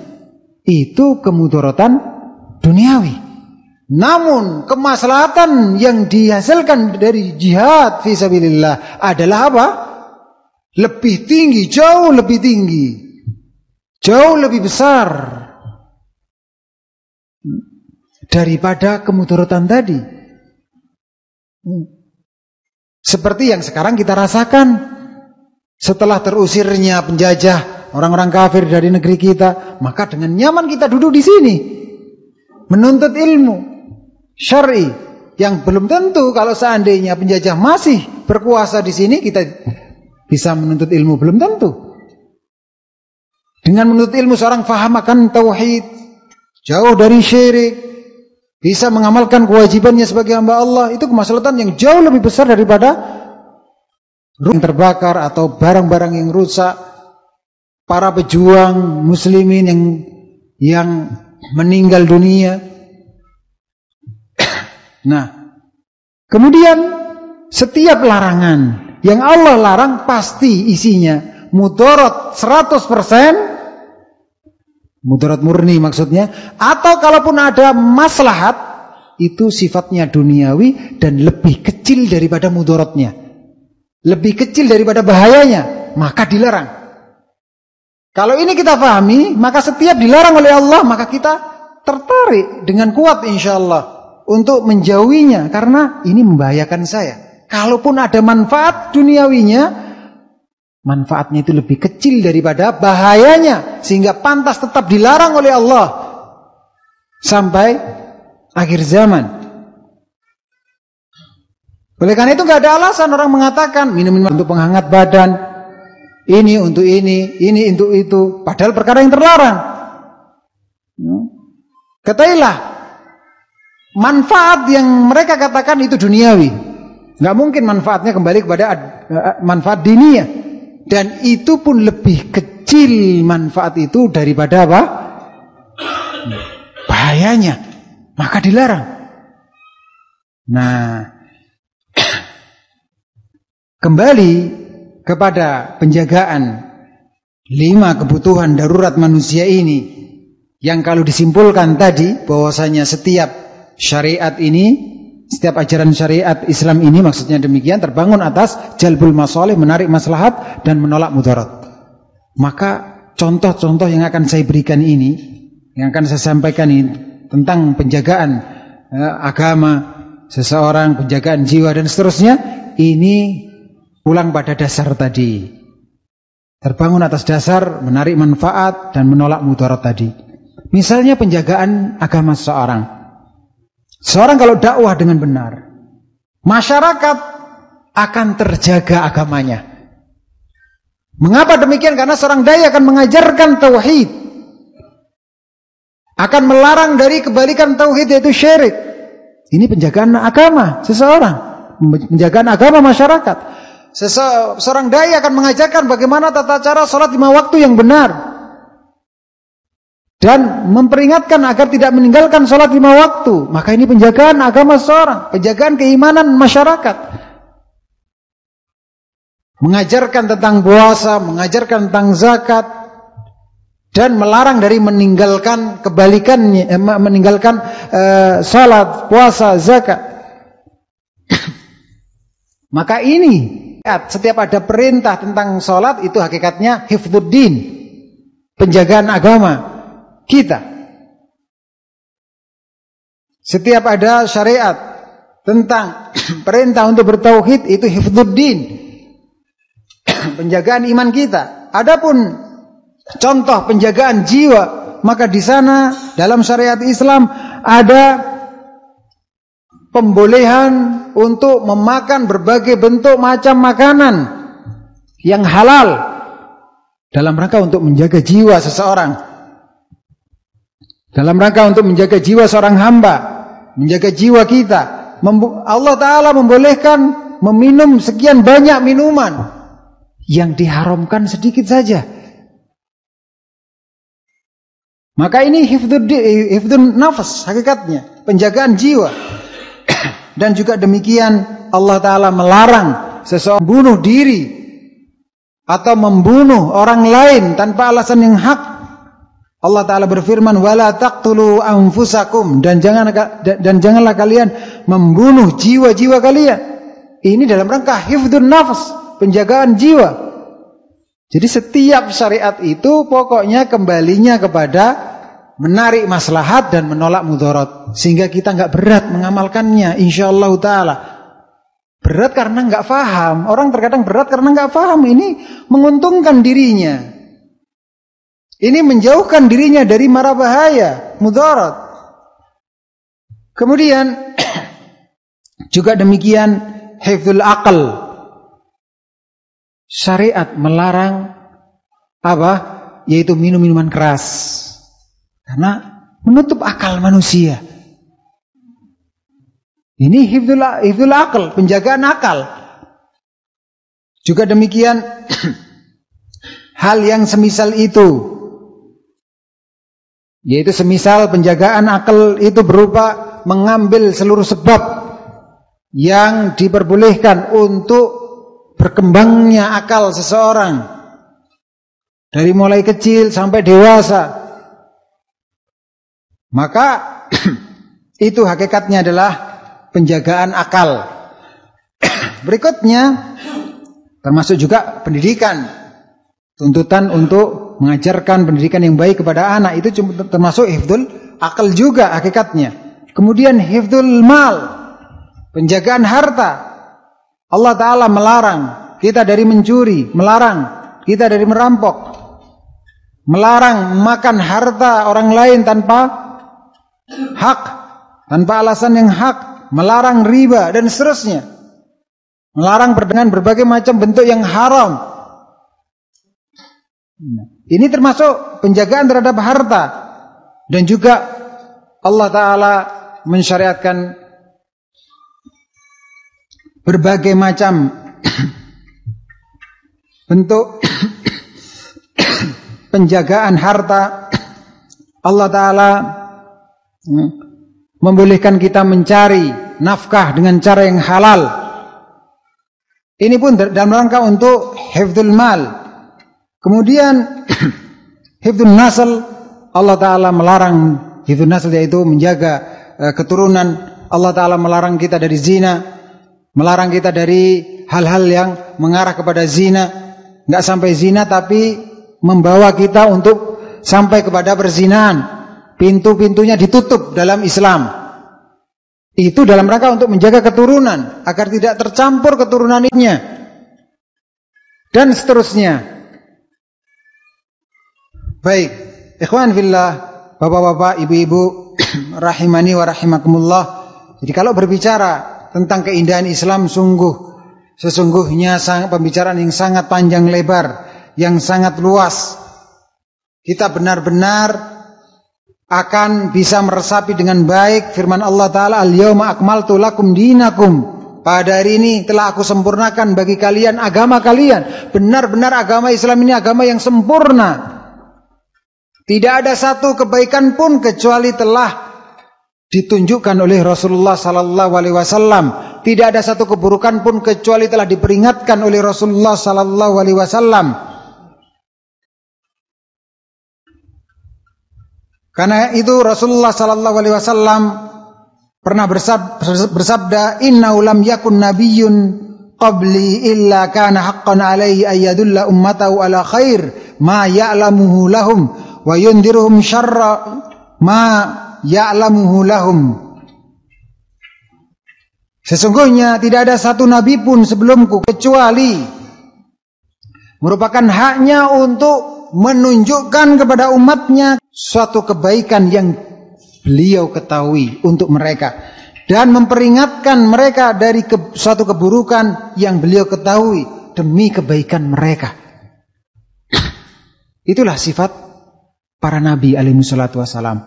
Itu kemudaratan duniawi. Namun kemaslahatan yang dihasilkan dari jihad fisabilillah adalah apa? Lebih tinggi, jauh lebih tinggi, jauh lebih besar daripada kemudaratan tadi. Seperti yang sekarang kita rasakan setelah terusirnya penjajah orang-orang kafir dari negeri kita, maka dengan nyaman kita duduk di sini menuntut ilmu syar'i yang belum tentu kalau seandainya penjajah masih berkuasa di sini kita bisa menuntut ilmu, belum tentu. Dengan menuntut ilmu seorang faham akan tauhid, jauh dari syirik, bisa mengamalkan kewajibannya sebagai hamba Allah, itu kemaslahatan yang jauh lebih besar daripada rumah yang terbakar atau barang-barang yang rusak. Para pejuang muslimin yang meninggal dunia Nah, kemudian setiap larangan yang Allah larang pasti isinya mudarat 100%, mudarat murni maksudnya, atau kalaupun ada maslahat itu sifatnya duniawi dan lebih kecil daripada mudaratnya, lebih kecil daripada bahayanya, maka dilarang. Kalau ini kita pahami, maka setiap dilarang oleh Allah, maka kita tertarik dengan kuat insyaallah untuk menjauhinya, karena ini membahayakan saya. Kalaupun ada manfaat duniawinya, manfaatnya itu lebih kecil daripada bahayanya, sehingga pantas tetap dilarang oleh Allah sampai akhir zaman. Oleh karena itu nggak ada alasan orang mengatakan minum-minum untuk penghangat badan, ini untuk ini untuk itu, padahal perkara yang terlarang. Katailah manfaat yang mereka katakan itu duniawi. Nggak mungkin manfaatnya kembali kepada manfaat diniyah, dan itu pun lebih kecil manfaat itu daripada apa? Bahayanya, maka dilarang. Nah, kembali kepada penjagaan 5 kebutuhan darurat manusia ini, yang kalau disimpulkan tadi bahwasanya setiap syariat ini, setiap ajaran syariat Islam ini maksudnya demikian, terbangun atas jalbul masalih, menarik maslahat dan menolak mudarat. Maka contoh-contoh yang akan saya berikan ini, yang akan saya sampaikan ini tentang penjagaan agama seseorang, penjagaan jiwa dan seterusnya, ini pulang pada dasar tadi, terbangun atas dasar menarik manfaat dan menolak mudarat tadi. Misalnya penjagaan agama seseorang. Seorang kalau dakwah dengan benar, masyarakat akan terjaga agamanya. Mengapa demikian? Karena seorang dai akan mengajarkan tauhid, akan melarang dari kebalikan tauhid, yaitu syirik. Ini penjagaan agama seseorang, penjagaan agama masyarakat. Seorang dai akan mengajarkan bagaimana tata cara sholat 5 waktu yang benar, dan memperingatkan agar tidak meninggalkan sholat 5 waktu. Maka ini penjagaan agama seorang, penjagaan keimanan masyarakat. Mengajarkan tentang puasa, mengajarkan tentang zakat, dan melarang dari meninggalkan kebalikannya, meninggalkan sholat, puasa, zakat. Maka ini, setiap ada perintah tentang sholat, itu hakikatnya hifdzuddin, penjagaan agama kita. Setiap ada syariat tentang perintah untuk bertauhid, itu hifdzuddin, penjagaan iman kita. Adapun contoh penjagaan jiwa, maka di sana dalam syariat Islam ada pembolehan untuk memakan berbagai bentuk macam makanan yang halal dalam rangka untuk menjaga jiwa seseorang, dalam rangka untuk menjaga jiwa seorang hamba, menjaga jiwa kita. Allah Ta'ala membolehkan meminum sekian banyak minuman, yang diharamkan sedikit saja. Maka ini hifdzun nafas, hakikatnya penjagaan jiwa. Dan juga demikian Allah Ta'ala melarang seseorang bunuh diri atau membunuh orang lain tanpa alasan yang hak. Allah Ta'ala berfirman, wala taqtulu anfusakum, dan janganlah kalian membunuh jiwa-jiwa kalian. Ini dalam rangka hifdzun nafas, penjagaan jiwa. Jadi setiap syariat itu pokoknya kembalinya kepada menarik maslahat dan menolak mudarat, sehingga kita nggak berat mengamalkannya insyaallah Ta'ala. Berat karena nggak paham. Orang terkadang berat karena nggak paham. Ini menguntungkan dirinya, ini menjauhkan dirinya dari mara bahaya, mudarat. Kemudian juga demikian hifdzul aql. Syariat melarang apa? Yaitu minum-minuman keras, karena menutup akal manusia. Ini hifdzul aql, penjagaan akal. Juga demikian hal yang semisal itu, yaitu semisal penjagaan akal itu berupa mengambil seluruh sebab yang diperbolehkan untuk berkembangnya akal seseorang dari mulai kecil sampai dewasa, maka itu hakikatnya adalah penjagaan akal. Berikutnya termasuk juga pendidikan, tuntutan untuk mengajarkan pendidikan yang baik kepada anak, itu termasuk hifdzul akal juga hakikatnya. Kemudian hifdzul mal, penjagaan harta. Allah Ta'ala melarang kita dari mencuri, melarang kita dari merampok, melarang makan harta orang lain tanpa hak, tanpa alasan yang hak, melarang riba dan seterusnya. Melarang dengan berbagai macam bentuk yang haram. Ini termasuk penjagaan terhadap harta. Dan juga Allah Ta'ala mensyariatkan berbagai macam bentuk penjagaan harta. Allah Ta'ala membolehkan kita mencari nafkah dengan cara yang halal. Ini pun dalam rangka untuk hifdzul mal. Kemudian hifdzun nasl, Allah Ta'ala melarang hifdzun nasl, yaitu menjaga keturunan. Allah Ta'ala melarang kita dari zina, melarang kita dari hal-hal yang mengarah kepada zina. Enggak sampai zina tapi membawa kita untuk sampai kepada perzinahan. Pintu-pintunya ditutup dalam Islam. Itu dalam rangka untuk menjaga keturunan agar tidak tercampur keturunannya dan seterusnya. Baik, ikhwan fillah, bapak-bapak, ibu-ibu rahimani wa rahimakumullah. Jadi kalau berbicara tentang keindahan Islam, sesungguhnya pembicaraan yang sangat panjang lebar, yang sangat luas. Kita benar-benar akan bisa meresapi dengan baik firman Allah Ta'ala, al-yawma akmaltu lakum dinakum, pada hari ini telah aku sempurnakan bagi kalian agama kalian. Benar-benar agama Islam ini agama yang sempurna. Tidak ada satu kebaikan pun kecuali telah ditunjukkan oleh Rasulullah Sallallahu Alaihi Wasallam. Tidak ada satu keburukan pun kecuali telah diperingatkan oleh Rasulullah Sallallahu Alaihi Wasallam. Karena itu Rasulullah Sallallahu Alaihi Wasallam pernah bersabda, innahu lam yakun nabiyyun qabli illa kana haqqan alaihi ayyadulla ummatahu ala khair ma ya'lamuhu lahum wa yundiruhum syarra ma ya'lamuhu lahum. Sesungguhnya tidak ada satu nabi pun sebelumku kecuali merupakan haknya untuk menunjukkan kepada umatnya suatu kebaikan yang beliau ketahui untuk mereka dan memperingatkan mereka dari suatu keburukan yang beliau ketahui demi kebaikan mereka. Itulah sifat para nabi alaihi salatu wassalam.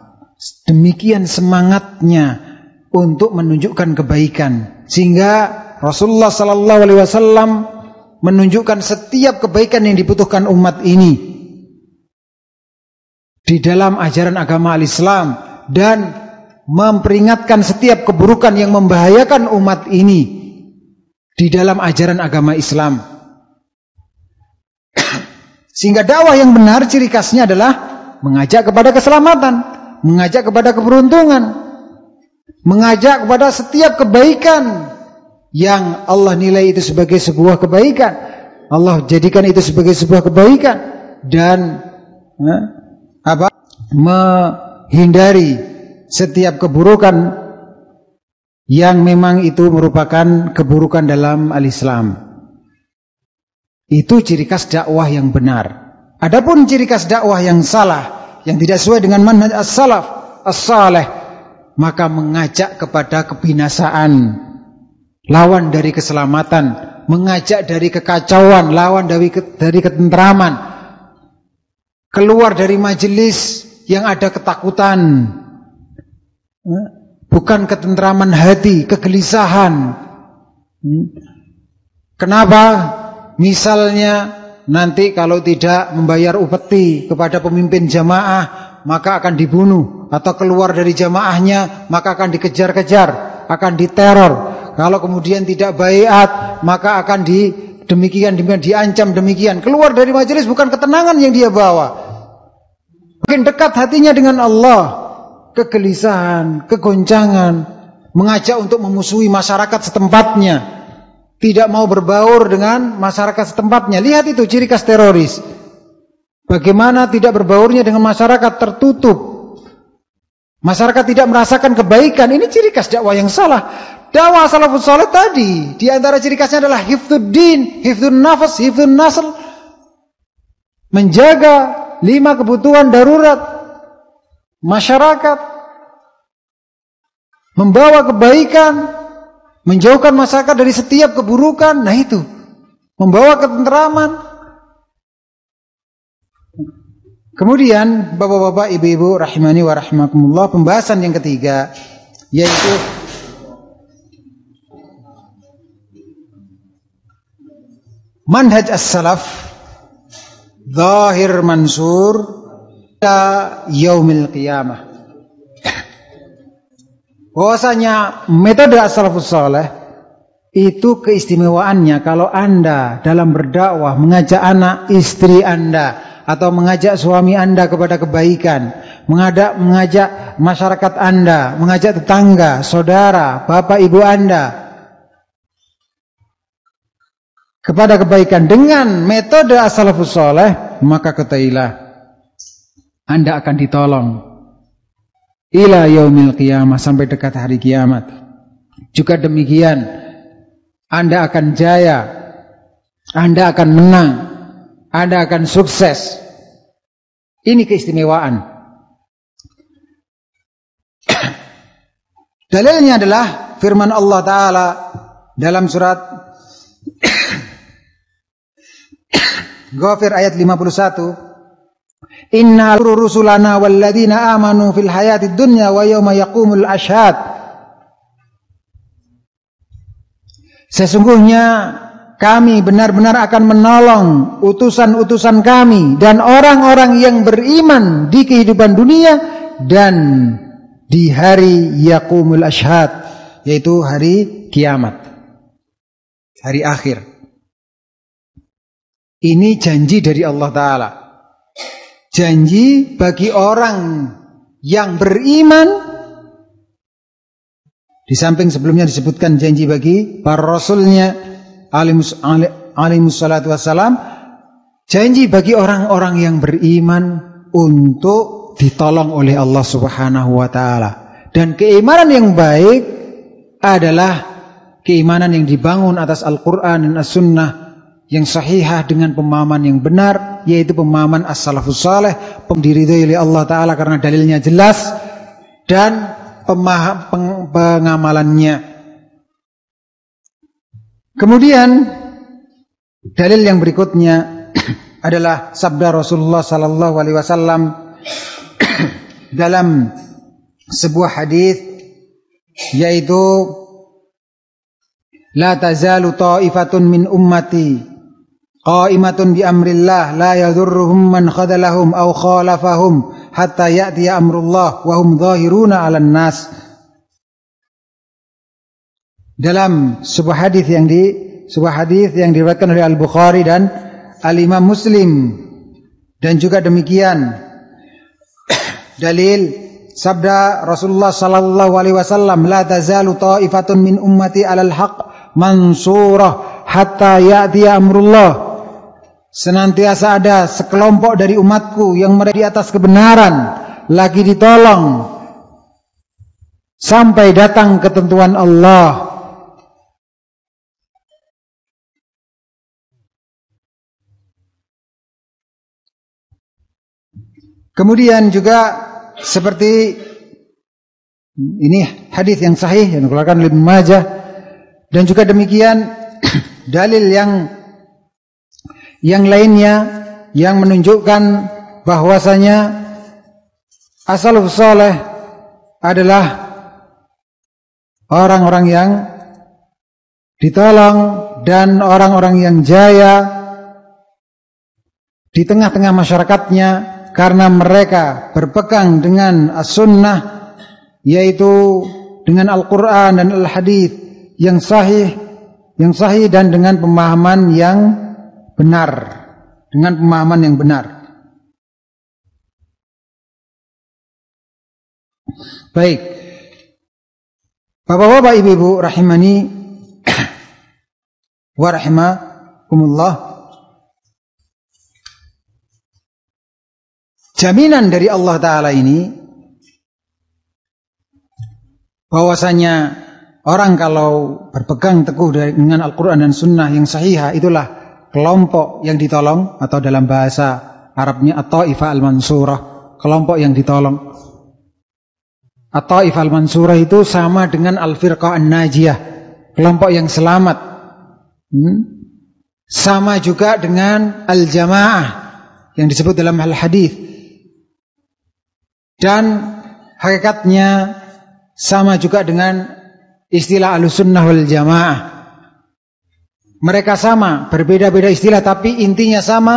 Demikian semangatnya untuk menunjukkan kebaikan, sehingga Rasulullah sallallahu alaihi wasallam menunjukkan setiap kebaikan yang dibutuhkan umat ini di dalam ajaran agama al-Islam dan memperingatkan setiap keburukan yang membahayakan umat ini di dalam ajaran agama Islam. Sehingga dakwah yang benar ciri khasnya adalah mengajak kepada keselamatan, mengajak kepada keberuntungan, mengajak kepada setiap kebaikan yang Allah nilai itu sebagai sebuah kebaikan, Allah jadikan itu sebagai sebuah kebaikan, dan menghindari setiap keburukan yang memang itu merupakan keburukan dalam al-Islam. Itu ciri khas dakwah yang benar. Adapun ciri khas dakwah yang salah, yang tidak sesuai dengan manhaj as-salaf as-salih, maka mengajak kepada kebinasaan, lawan dari keselamatan, mengajak dari kekacauan, lawan dari ketentraman, keluar dari majelis yang ada ketakutan, bukan ketentraman hati, kegelisahan. Kenapa? Misalnya nanti kalau tidak membayar upeti kepada pemimpin jamaah, maka akan dibunuh, atau keluar dari jamaahnya maka akan dikejar-kejar, akan diteror. Kalau kemudian tidak baiat maka akan demikian diancam demikian. Keluar dari majelis bukan ketenangan yang dia bawa. Makin dekat hatinya dengan Allah, kegelisahan, kegoncangan, mengajak untuk memusuhi masyarakat setempatnya, tidak mau berbaur dengan masyarakat setempatnya. Lihat itu ciri khas teroris. Bagaimana tidak berbaurnya dengan masyarakat, tertutup. Masyarakat tidak merasakan kebaikan. Ini ciri khas dakwah yang salah. Dakwah salafus saleh tadi, di antara ciri khasnya adalah hifdzuddin, hifdzun nafas, hifdzun nasl. Menjaga 5 kebutuhan darurat masyarakat. Membawa kebaikan, menjauhkan masyarakat dari setiap keburukan. Nah itu, membawa ketenteraman. Kemudian bapak-bapak, ibu-ibu rahimani wa rahimakumullah, pembahasan yang ketiga yaitu manhaj as-salaf zahir mansur ila yaumil qiyamah. Bahwasanya metode as-salafus saleh itu keistimewaannya kalau Anda dalam berdakwah mengajak anak istri Anda atau mengajak suami Anda kepada kebaikan, mengajak masyarakat Anda, mengajak tetangga, saudara, bapak ibu Anda kepada kebaikan dengan metode as-salafus saleh, maka ketahuilah Anda akan ditolong ila yaumil qiyamah, sampai dekat hari kiamat. Juga demikian, Anda akan jaya, Anda akan menang, Anda akan sukses. Ini keistimewaan. Dalilnya adalah firman Allah Ta'ala dalam surat Ghafir ayat 51. Inna rusulana walladzina amanu fil hayatid dunya wa yawma yaqumul ashhad. Sesungguhnya kami benar-benar akan menolong utusan-utusan kami dan orang-orang yang beriman di kehidupan dunia dan di hari yaqumul ashhad, yaitu hari kiamat, hari akhir. Ini janji dari Allah Ta'ala. Janji bagi orang yang beriman. Di samping sebelumnya disebutkan janji bagi para rasulnya alaihissalatu wassalam, janji bagi orang-orang yang beriman untuk ditolong oleh Allah Subhanahu wa Ta'ala. Dan keimanan yang baik adalah keimanan yang dibangun atas Al-Quran dan As-Sunnah yang sahihah dengan pemahaman yang benar, yaitu pemahaman as-salafus saleh, diridhoi oleh Allah Ta'ala karena dalilnya jelas dan pengamalannya. Kemudian dalil yang berikutnya adalah sabda Rasulullah sallallahu alaihi wasallam dalam sebuah hadis, yaitu la tazalu ta'ifatun min ummati qa'imatun bi amrillah la yadurruhum man khadalahum aw khalafahum hatta ya'tiya amrullah wa hum zahiruna 'alan nas. Dalam sebuah hadis yang diriwayatkan oleh Al-Bukhari dan Al-Imam Muslim, dan juga demikian dalil sabda Rasulullah sallallahu alaihi wasallam, la tazalu ta'ifatun min ummati 'alal haqq mansurah hatta ya'tiya amrullah. Senantiasa ada sekelompok dari umatku yang berada di atas kebenaran, lagi ditolong sampai datang ketentuan Allah. Kemudian juga seperti ini hadis yang sahih yang dikeluarkan oleh Ibnu Majah, dan juga demikian dalil yang lainnya yang menunjukkan bahwasanya as-salafus saleh adalah orang-orang yang ditolong dan orang-orang yang jaya di tengah-tengah masyarakatnya karena mereka berpegang dengan as-sunnah, yaitu dengan Al-Quran dan Al-Hadith yang sahih dan dengan pemahaman yang benar, Baik, Bapak-bapak, ibu-ibu rahimani wa rahimakumullah. Jaminan dari Allah Ta'ala ini bahwasanya orang kalau berpegang teguh dengan Al-Quran dan Sunnah yang sahihah, itulah kelompok yang ditolong, atau dalam bahasa Arabnya At-Ta'ifah Al-Mansurah, kelompok yang ditolong. At-Ta'ifah Al-Mansurah itu sama dengan Al-Firqah An-Najiyah, kelompok yang selamat. Sama juga dengan Al-Jamaah yang disebut dalam Al-Hadith. Dan hakikatnya sama juga dengan istilah Ahlussunnah wal Jamaah. Mereka sama, berbeda-beda istilah, tapi intinya sama,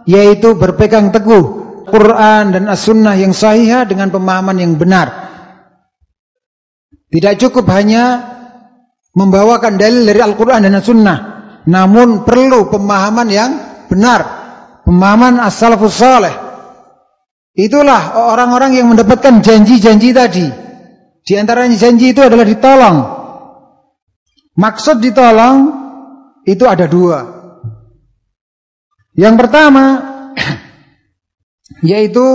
yaitu berpegang teguh Quran dan As-Sunnah yang sahihah dengan pemahaman yang benar. Tidak cukup hanya membawakan dalil dari Al-Quran dan As-Sunnah, namun perlu pemahaman yang benar, pemahaman as-salafus saleh. Itulah orang-orang yang mendapatkan janji-janji tadi. Di antaranya janji itu adalah ditolong. Maksud ditolong itu ada dua. Yang pertama yaitu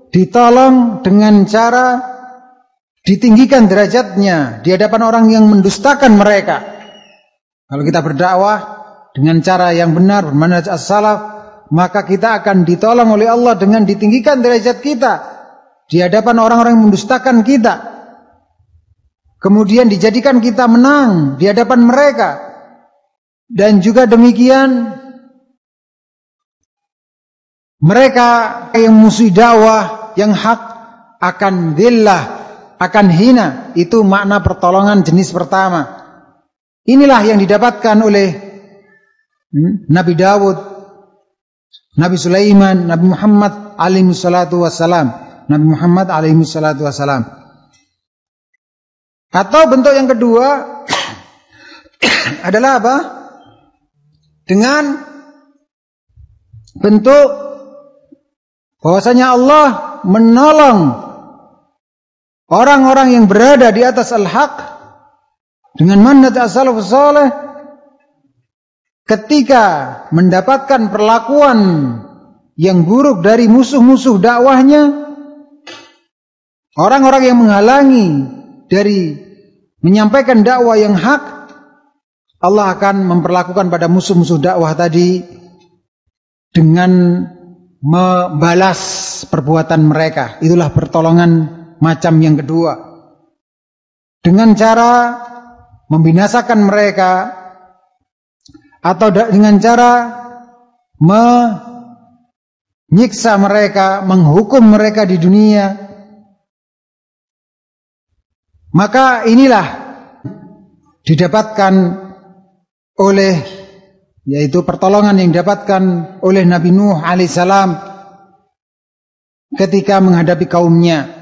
ditolong dengan cara ditinggikan derajatnya di hadapan orang yang mendustakan mereka. Kalau kita berdakwah dengan cara yang benar, bermanhaj as-salaf, maka kita akan ditolong oleh Allah dengan ditinggikan derajat kita di hadapan orang-orang yang mendustakan kita. Kemudian dijadikan kita menang di hadapan mereka. Dan juga demikian, mereka yang musuh dakwah yang hak akan dhillah, akan hina. Itu makna pertolongan jenis pertama. Inilah yang didapatkan oleh Nabi Dawud, Nabi Sulaiman, Nabi Muhammad alaihi salatu wassalam. Atau bentuk yang kedua adalah apa? Dengan bentuk bahwasanya Allah menolong orang-orang yang berada di atas al-haq dengan manhaj as-salafus saleh ketika mendapatkan perlakuan yang buruk dari musuh-musuh dakwahnya, orang-orang yang menghalangi dari menyampaikan dakwah yang hak, Allah akan memperlakukan pada musuh-musuh dakwah tadi dengan membalas perbuatan mereka. Itulah pertolongan macam yang kedua. Dengan cara membinasakan mereka, atau dengan cara menyiksa mereka, menghukum mereka di dunia. Maka inilah didapatkan oleh, yaitu pertolongan yang didapatkan oleh Nabi Nuh alaihissalam ketika menghadapi kaumnya.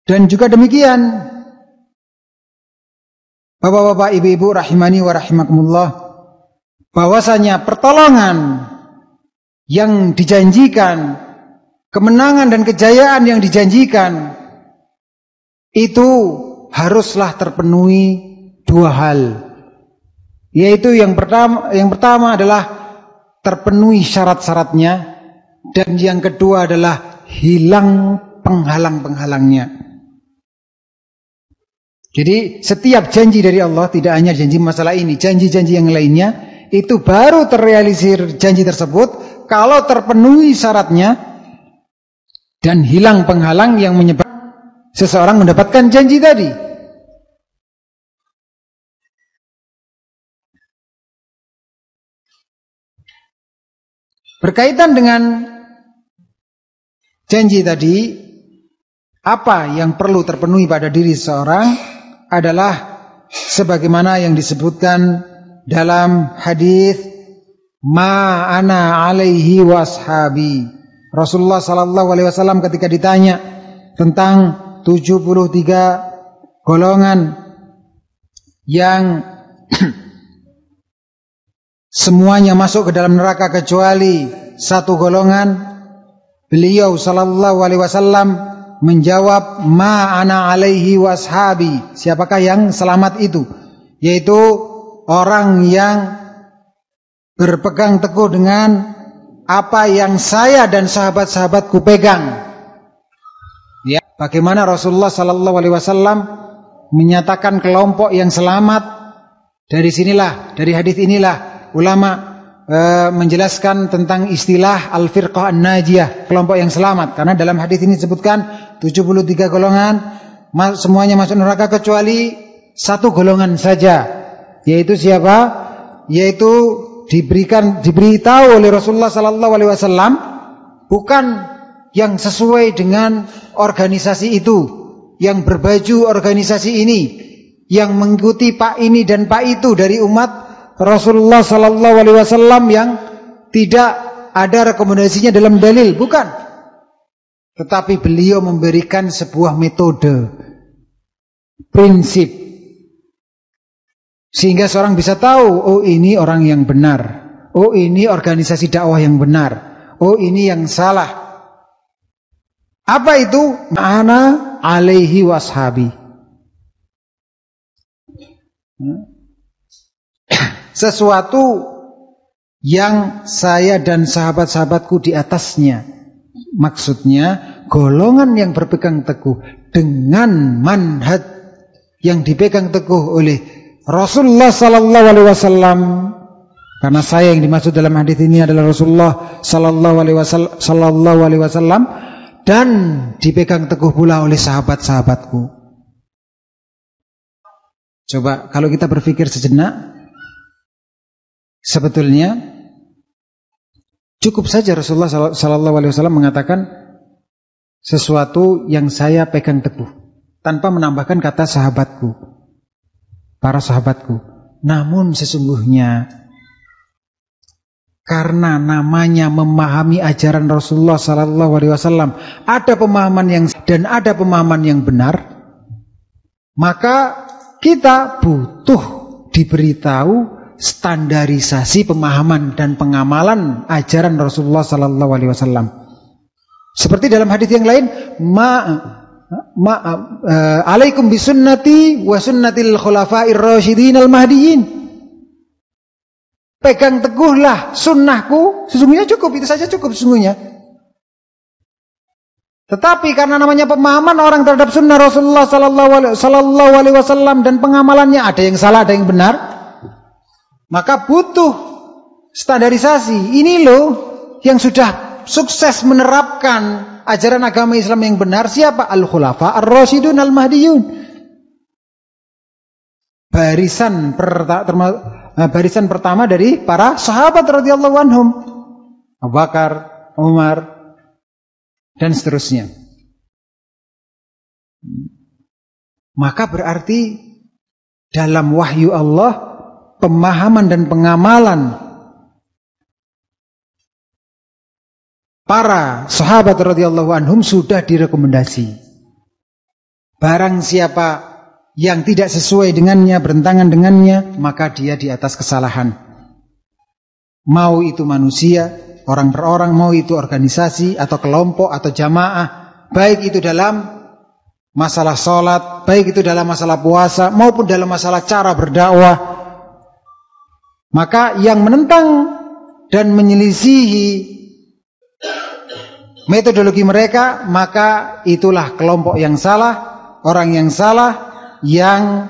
Dan juga demikian, bapak-bapak, ibu-ibu rahimani wa rahimakumullah, bahwasanya pertolongan yang dijanjikan, kemenangan dan kejayaan yang dijanjikan itu haruslah terpenuhi dua hal. Yaitu yang pertama adalah terpenuhi syarat-syaratnya, dan yang kedua adalah hilang penghalang-penghalangnya. Jadi setiap janji dari Allah, tidak hanya janji masalah ini, janji-janji yang lainnya, itu baru terrealisir janji tersebut kalau terpenuhi syaratnya dan hilang penghalang yang menyebabkan seseorang mendapatkan janji tadi. Berkaitan dengan janji tadi, apa yang perlu terpenuhi pada diri seseorang adalah sebagaimana yang disebutkan dalam hadis ma ana alaihi wa ashabi. Rasulullah sallallahu alaihi wasallam ketika ditanya tentang 73 golongan yang semuanya masuk ke dalam neraka kecuali satu golongan, beliau sallallahu alaihi wasallam menjawab, ma ana alaihi wa ashabi. Siapakah yang selamat itu? Yaitu orang yang berpegang teguh dengan apa yang saya dan sahabat-sahabatku pegang. Ya, bagaimana Rasulullah sallallahu alaihi wasallam menyatakan kelompok yang selamat? Dari sinilah, dari hadis inilah ulama menjelaskan tentang istilah al-firqah an-najiyah, kelompok yang selamat. Karena dalam hadis ini disebutkan 73 golongan semuanya masuk neraka kecuali satu golongan saja. Yaitu siapa? Yaitu diberitahu oleh Rasulullah sallallahu alaihi wasallam bukan yang sesuai dengan organisasi itu, yang berbaju organisasi ini, yang mengikuti pak ini dan pak itu dari umat Rasulullah sallallahu alaihi wasallam yang tidak ada rekomendasinya dalam dalil, bukan. Tetapi beliau memberikan sebuah metode, prinsip, sehingga seorang bisa tahu, oh ini orang yang benar, oh ini organisasi dakwah yang benar, oh ini yang salah. Apa itu? Ana alaihi washabi. Sesuatu yang saya dan sahabat-sahabatku di atasnya. Maksudnya golongan yang berpegang teguh dengan manhaj yang dipegang teguh oleh Rasulullah sallallahu alaihi wasallam. Karena saya yang dimaksud dalam hadis ini adalah Rasulullah sallallahu alaihi wasallam dan dipegang teguh pula oleh sahabat-sahabatku. Coba kalau kita berpikir sejenak, sebetulnya cukup saja Rasulullah sallallahu alaihi wasallam mengatakan sesuatu yang saya pegang teguh tanpa menambahkan kata sahabatku, para sahabatku. Namun sesungguhnya karena namanya memahami ajaran Rasulullah sallallahu alaihi wasallam, ada pemahaman yang dan ada pemahaman yang benar, maka kita butuh diberitahu standarisasi pemahaman dan pengamalan ajaran Rasulullah sallallahu alaihi wasallam. Seperti dalam hadis yang lain, alaikum bisunnati wa sunnatil khulafa'ir rasyidin al-mahdiyyin. Pegang teguhlah sunnahku, sesungguhnya cukup, itu saja cukup sesungguhnya. Tetapi karena namanya pemahaman orang terhadap sunnah Rasulullah sallallahu alaihi wasallam dan pengamalannya ada yang salah, ada yang benar, maka butuh standarisasi. Ini loh yang sudah sukses menerapkan ajaran agama Islam yang benar, siapa? Al-Khulafa Ar-Rasyidun Al-Mahdiyun. Barisan pertama dari para sahabat radhiyallahu anhum, Abu Bakar, Umar, dan seterusnya. Maka berarti dalam wahyu Allah, pemahaman dan pengamalan para sahabat radhiyallahu anhum sudah direkomendasi. Barang siapa yang tidak sesuai dengannya, bertentangan dengannya, maka dia di atas kesalahan. Mau itu manusia, orang per orang, mau itu organisasi atau kelompok atau jamaah, baik itu dalam masalah sholat, baik itu dalam masalah puasa, maupun dalam masalah cara berdakwah. Maka yang menentang dan menyelisihi metodologi mereka, maka itulah kelompok yang salah, orang yang salah, yang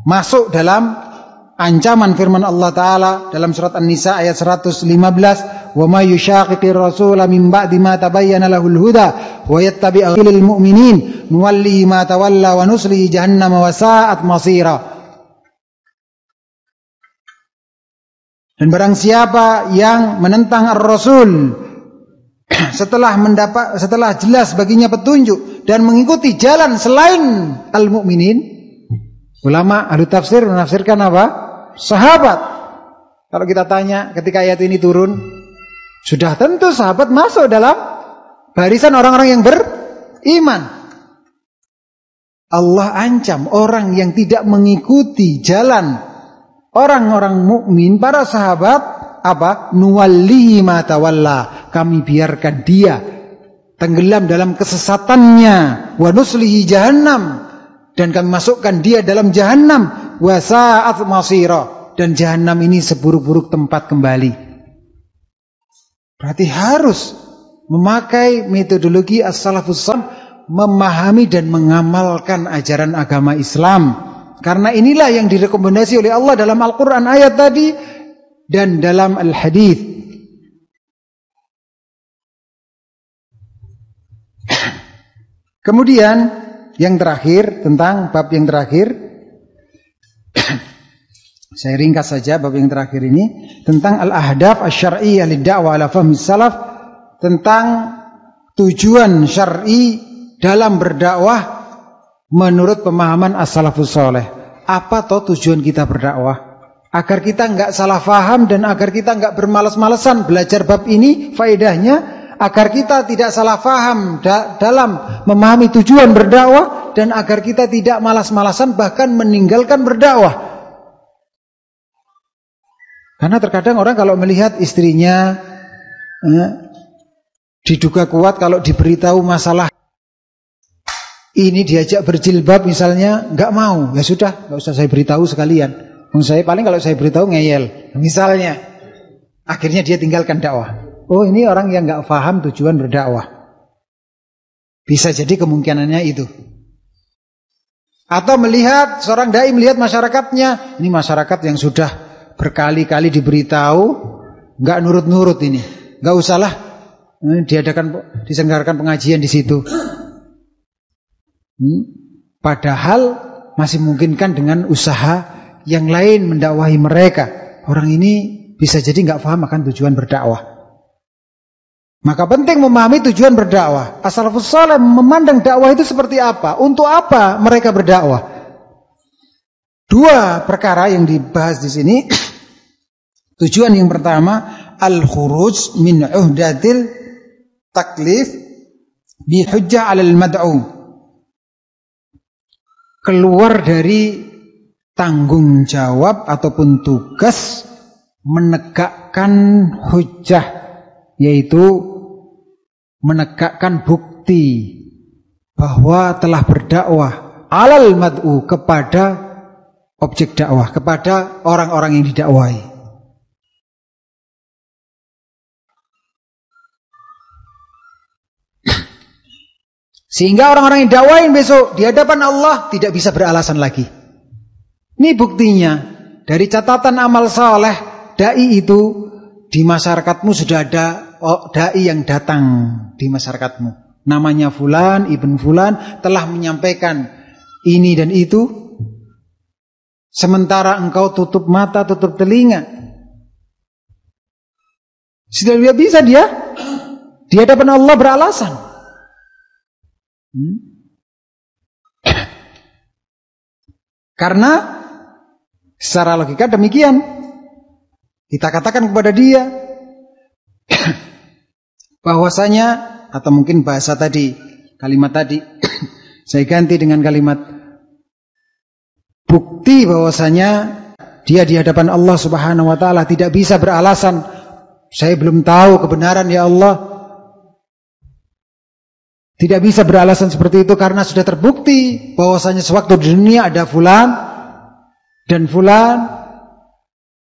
masuk dalam ancaman firman Allah Ta'ala dalam surat An-Nisa ayat 115, wa may yushaqiqir rasula min ba'di ma tabayyana lahul huda wa yattabi' ghayral mu'minin nuwallihi ma tawalla wa nuslihi jahannam wa sa'at masira. Dan barang siapa yang menentang ar-rasul setelah jelas baginya petunjuk dan mengikuti jalan selain al-mu'minin, ulama ahli tafsir menafsirkan apa? Sahabat. Kalau kita tanya ketika ayat ini turun, sudah tentu sahabat masuk dalam barisan orang-orang yang beriman. Allah ancam orang yang tidak mengikuti jalan orang-orang mukmin, para sahabat, apa? Nuwallihi ma tawalla. Kami biarkan dia tenggelam dalam kesesatannya, wa nuslihi jahannam, dan kami masukkan dia dalam jahannam, wa sa'at masira, dan jahannam ini seburuk-buruk tempat kembali. Berarti harus memakai metodologi as-salafus salih, memahami dan mengamalkan ajaran agama Islam. Karena inilah yang direkomendasi oleh Allah dalam Al-Quran ayat tadi dan dalam Al-Hadith. Kemudian yang terakhir, tentang bab yang terakhir, saya ringkas saja bab yang terakhir ini, tentang al-ahdaf asy-syar'iyyah lid-da'wah ala fahmi salaf, tentang tujuan syar'i dalam berdakwah menurut pemahaman as-salafus saleh. Apa toh tujuan kita berdakwah? Agar kita enggak salah faham dan agar kita enggak bermalas-malasan belajar bab ini, faedahnya agar kita tidak salah faham dalam memahami tujuan berdakwah, dan agar kita tidak malas-malasan bahkan meninggalkan berdakwah. Karena terkadang orang kalau melihat istrinya diduga kuat, kalau diberitahu masalah ini diajak berjilbab misalnya, nggak mau, ya sudah, nggak usah saya beritahu sekalian. Saya paling kalau saya beritahu ngeyel, misalnya. Akhirnya dia tinggalkan dakwah. Oh, ini orang yang nggak paham tujuan berdakwah. Bisa jadi kemungkinannya itu. Atau melihat seorang dai melihat masyarakatnya, ini masyarakat yang sudah berkali-kali diberitahu, nggak nurut-nurut ini, nggak usahlah diselenggarakan pengajian di situ. Padahal masih memungkinkan dengan usaha yang lain mendakwahi mereka. Orang ini bisa jadi nggak paham akan tujuan berdakwah. Maka penting memahami tujuan berdakwah. As-salafus saleh memandang dakwah itu seperti apa? Untuk apa mereka berdakwah? Dua perkara yang dibahas di sini. Tujuan yang pertama, al-khuruj min uhdatil taklif bi hujjah 'alal mad'u. Keluar dari tanggung jawab ataupun tugas menegakkan hujjah, yaitu menegakkan bukti bahwa telah berdakwah alal mad'u, kepada objek dakwah, kepada orang-orang yang didakwahi. Sehingga orang-orang yang dakwain besok di hadapan Allah tidak bisa beralasan lagi. Ini buktinya dari catatan amal saleh dai itu, di masyarakatmu sudah ada dai yang datang di masyarakatmu. Namanya fulan, ibn fulan, telah menyampaikan ini dan itu. Sementara engkau tutup mata, tutup telinga. Sudah bisa dia di hadapan Allah beralasan. Karena secara logika demikian. Kita katakan kepada dia bahwasanya, atau mungkin bahasa tadi, kalimat tadi saya ganti dengan kalimat bukti bahwasanya dia di hadapan Allah Subhanahu wa taala tidak bisa beralasan, saya belum tahu kebenaran ya Allah. Tidak bisa beralasan seperti itu karena sudah terbukti bahwasanya sewaktu di dunia ada fulan dan fulan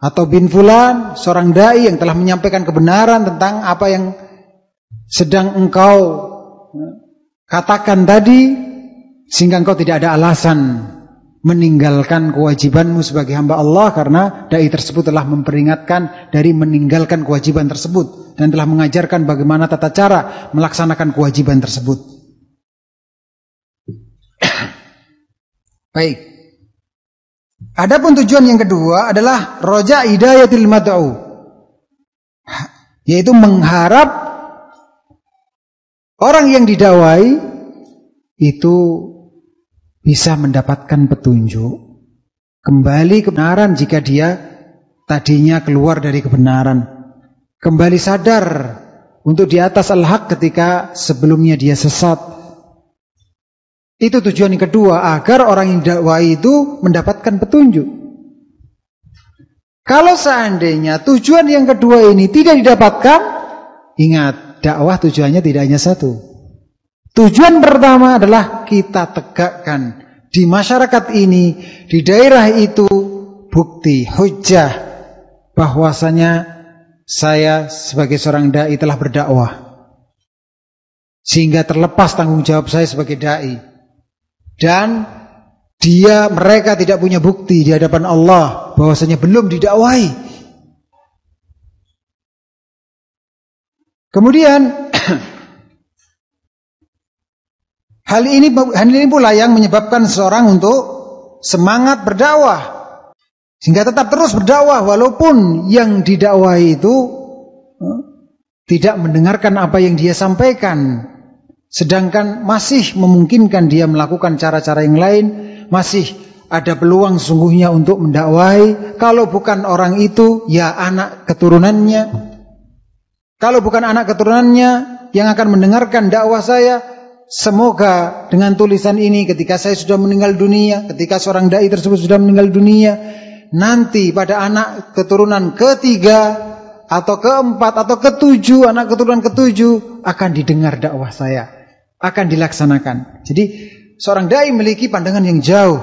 atau bin fulan, seorang dai yang telah menyampaikan kebenaran tentang apa yang sedang engkau katakan tadi, sehingga engkau tidak ada alasan meninggalkan kewajibanmu sebagai hamba Allah, karena dai tersebut telah memperingatkan dari meninggalkan kewajiban tersebut dan telah mengajarkan bagaimana tata cara melaksanakan kewajiban tersebut. Baik. Adapun tujuan yang kedua adalah roja hidayatil mad'u, yaitu mengharap orang yang didakwai itu bisa mendapatkan petunjuk, kembali kebenaran jika dia tadinya keluar dari kebenaran, kembali sadar untuk di atas al-haq ketika sebelumnya dia sesat. Itu tujuan yang kedua, agar orang yang dakwai itu mendapatkan petunjuk. Kalau seandainya tujuan yang kedua ini tidak didapatkan, ingat, dakwah tujuannya tidak hanya satu. Tujuan pertama adalah kita tegakkan di masyarakat ini, di daerah itu, bukti, hujjah bahwasanya saya sebagai seorang dai telah berdakwah, sehingga terlepas tanggung jawab saya sebagai dai. Dan mereka tidak punya bukti di hadapan Allah bahwasanya belum didakwai. Kemudian hal ini pula yang menyebabkan seseorang untuk semangat berdakwah, sehingga tetap terus berdakwah walaupun yang didakwahi itu tidak mendengarkan apa yang dia sampaikan, sedangkan masih memungkinkan dia melakukan cara-cara yang lain, masih ada peluang sungguhnya untuk mendakwahi. Kalau bukan orang itu, ya anak keturunannya. Kalau bukan anak keturunannya yang akan mendengarkan dakwah saya, semoga dengan tulisan ini ketika saya sudah meninggal dunia, ketika seorang dai tersebut sudah meninggal dunia, nanti pada anak keturunan ketiga atau keempat atau ketujuh, anak keturunan ketujuh akan didengar dakwah saya, akan dilaksanakan. Jadi seorang dai memiliki pandangan yang jauh.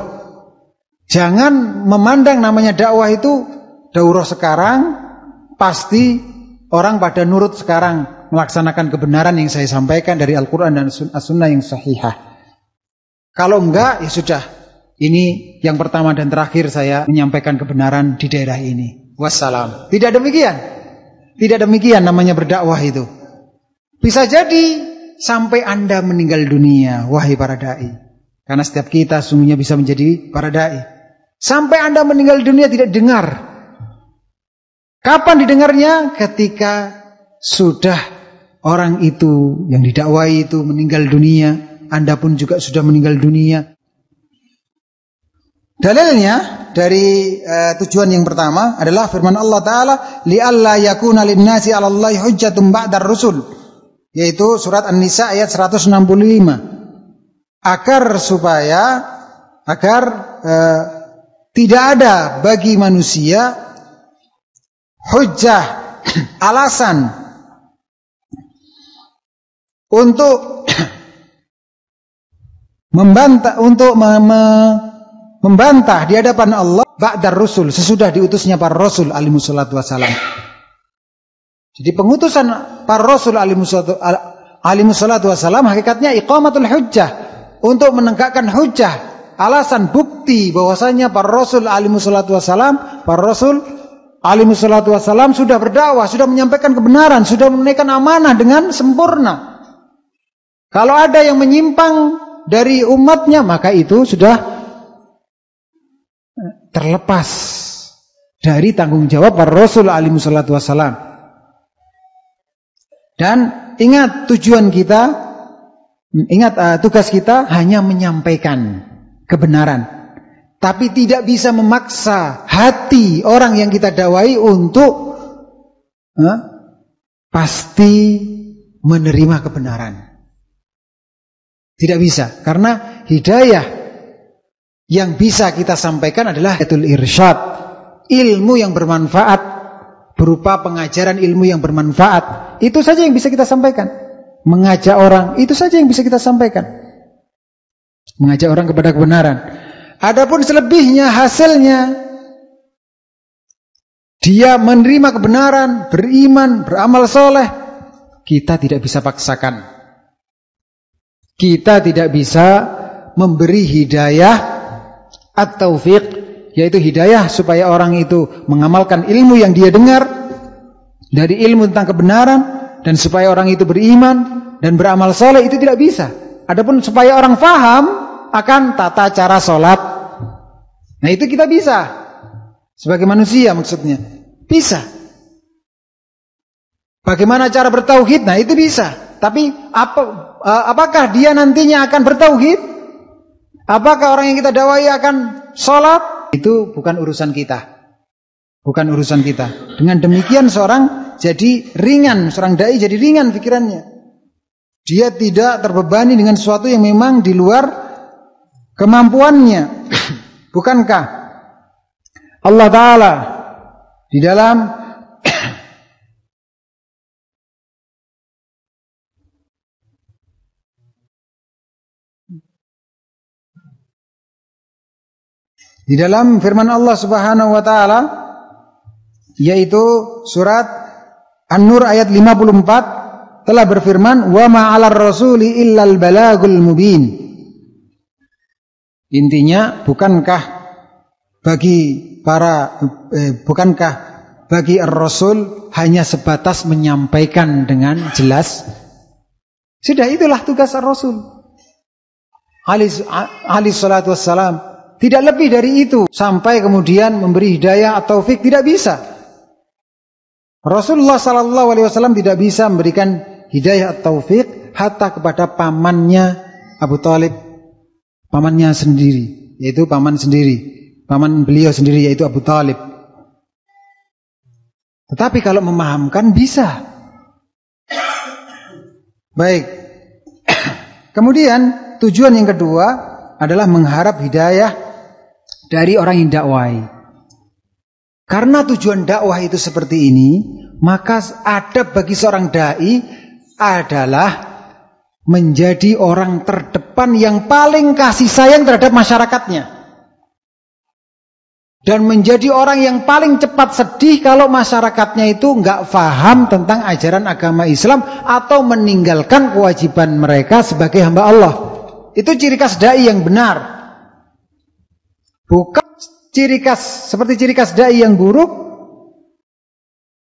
Jangan memandang namanya dakwah itu daurah sekarang, pasti orang pada nurut sekarang melaksanakan kebenaran yang saya sampaikan dari Al-Quran dan As-Sunnah yang sahihah. Kalau enggak, ya sudah. Ini yang pertama dan terakhir saya menyampaikan kebenaran di daerah ini. Wassalam. Tidak demikian. Tidak demikian namanya berdakwah itu. Bisa jadi sampai Anda meninggal dunia, wahai para dai. Karena setiap kita sungguhnya bisa menjadi para dai. Sampai Anda meninggal dunia tidak dengar. Kapan didengarnya? Ketika sudah orang itu yang didakwai itu meninggal dunia, Anda pun juga sudah meninggal dunia. Dalilnya dari tujuan yang pertama adalah firman Allah Ta'ala, li'alla yakuna linnasi 'alallahi hujjatun ba'dar rusul, yaitu surat An-Nisa ayat 165. Agar tidak ada bagi manusia hujjah, alasan untuk membantah di hadapan Allah ba'dar rusul, sesudah diutusnya para rasul alaihi salatu wasalam. Jadi pengutusan para rasul alaihi salatu wasalam hakikatnya iqamatul hujjah, untuk menegakkan hujjah, alasan bukti bahwasanya para rasul alaihi salatu wasalam sudah berdakwah, sudah menyampaikan kebenaran, sudah menunaikan amanah dengan sempurna. Kalau ada yang menyimpang dari umatnya, maka itu sudah terlepas dari tanggung jawab para rasul alaihi salatu wasalam. Dan ingat tugas kita hanya menyampaikan kebenaran, tapi tidak bisa memaksa hati orang yang kita dakwai untuk pasti menerima kebenaran. Tidak bisa, karena hidayah yang bisa kita sampaikan adalah irsyad, ilmu yang bermanfaat, berupa pengajaran ilmu yang bermanfaat. Itu saja yang bisa kita sampaikan. Mengajak orang, itu saja yang bisa kita sampaikan. Mengajak orang kepada kebenaran. Adapun selebihnya, hasilnya dia menerima kebenaran, beriman, beramal soleh, kita tidak bisa paksakan. Kita tidak bisa memberi hidayah at-taufiq, yaitu hidayah supaya orang itu mengamalkan ilmu yang dia dengar dari ilmu tentang kebenaran, dan supaya orang itu beriman dan beramal soleh, itu tidak bisa. Adapun supaya orang faham akan tata cara sholat, nah itu kita bisa sebagai manusia, maksudnya bisa. Bagaimana cara bertauhid, nah itu bisa. Tapi apakah dia nantinya akan bertauhid? Apakah orang yang kita dakwai akan sholat? Itu bukan urusan kita. bukan urusan kita. Dengan demikian seorang jadi ringan, seorang dai jadi ringan pikirannya. Dia tidak terbebani dengan sesuatu yang memang di luar kemampuannya. Bukankah Allah Ta'ala di dalam firman Allah Subhanahu wa taala, yaitu surat An-Nur ayat 54, telah berfirman, "Wa ma 'alar rasuli illal balagul mubin." Intinya, bukankah bagi Ar-Rasul hanya sebatas menyampaikan dengan jelas? Sudah, itulah tugas Ar-Rasul alaihi salatu wassalam. Tidak lebih dari itu, sampai kemudian memberi hidayah atau taufik, tidak bisa. Rasulullah sallallahu alaihi wasallam tidak bisa memberikan hidayah atau taufik hatta kepada pamannya Abu Thalib, pamannya sendiri, yaitu paman beliau sendiri, yaitu Abu Thalib. Tetapi kalau memahamkan bisa. Baik. Kemudian tujuan yang kedua adalah mengharap hidayah dari orang yang dakwai. Karena tujuan dakwah itu seperti ini, maka adab bagi seorang dai adalah menjadi orang terdepan yang paling kasih sayang terhadap masyarakatnya. Dan menjadi orang yang paling cepat sedih kalau masyarakatnya itu nggak paham tentang ajaran agama Islam atau meninggalkan kewajiban mereka sebagai hamba Allah. Itu ciri khas dai yang benar. Bukan seperti ciri khas dai yang buruk.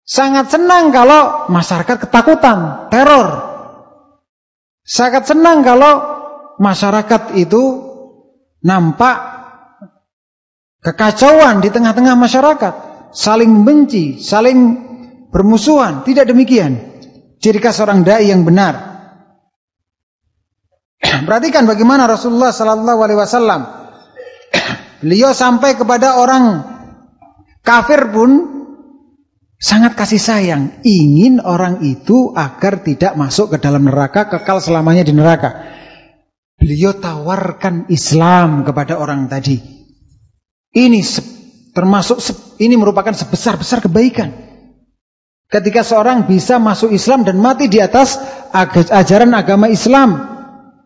Sangat senang kalau masyarakat ketakutan, teror. Sangat senang kalau masyarakat itu nampak kekacauan di tengah-tengah masyarakat, saling membenci, saling bermusuhan. Tidak demikian ciri khas seorang dai yang benar. Perhatikan bagaimana Rasulullah sallallahu alaihi wasallam, beliau sampai kepada orang kafir pun sangat kasih sayang, ingin orang itu agar tidak masuk ke dalam neraka, kekal selamanya di neraka. Beliau tawarkan Islam kepada orang tadi. Ini ini merupakan sebesar-besar kebaikan. Ketika seorang bisa masuk Islam dan mati di atas ajaran agama Islam.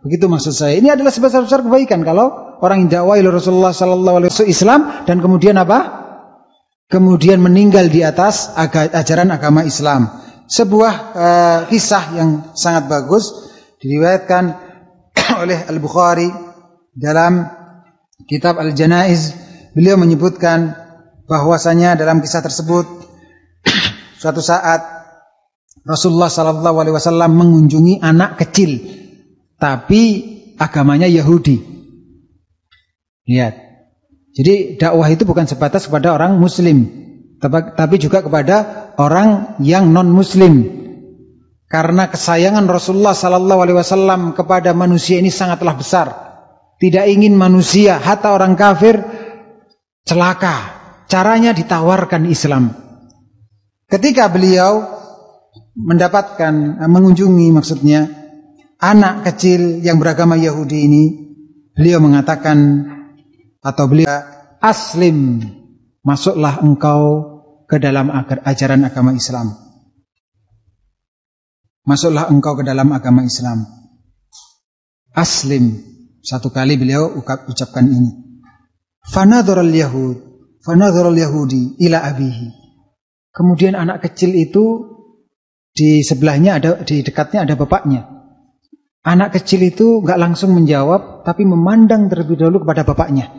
Begitu maksud saya. Ini adalah sebesar-besar kebaikan kalau orang yang dakwah oleh Rasulullah sallallahu alaihi wasallam Islam dan kemudian apa? Kemudian meninggal di atas ajaran agama Islam. Sebuah kisah yang sangat bagus diriwayatkan oleh Al-Bukhari dalam kitab Al-Janaiz. Beliau menyebutkan bahwasanya dalam kisah tersebut suatu saat Rasulullah sallallahu alaihi wasallam mengunjungi anak kecil tapi agamanya Yahudi. Lihat. Jadi dakwah itu bukan sebatas kepada orang muslim, tapi juga kepada orang yang non muslim. Karena kesayangan Rasulullah sallallahu alaihi wasallam kepada manusia ini sangatlah besar. Tidak ingin manusia, hatta orang kafir, celaka. Caranya ditawarkan Islam. Ketika beliau mengunjungi maksudnya anak kecil yang beragama Yahudi ini, beliau mengatakan atau beliau, aslim, masuklah engkau ke dalam ajaran agama Islam. Masuklah engkau ke dalam agama Islam. Aslim. Satu kali beliau ucapkan ini. Fanadharal Yahudi ila abihi. Kemudian anak kecil itu di sebelahnya di dekatnya ada bapaknya. Anak kecil itu enggak langsung menjawab, tapi memandang terlebih dahulu kepada bapaknya.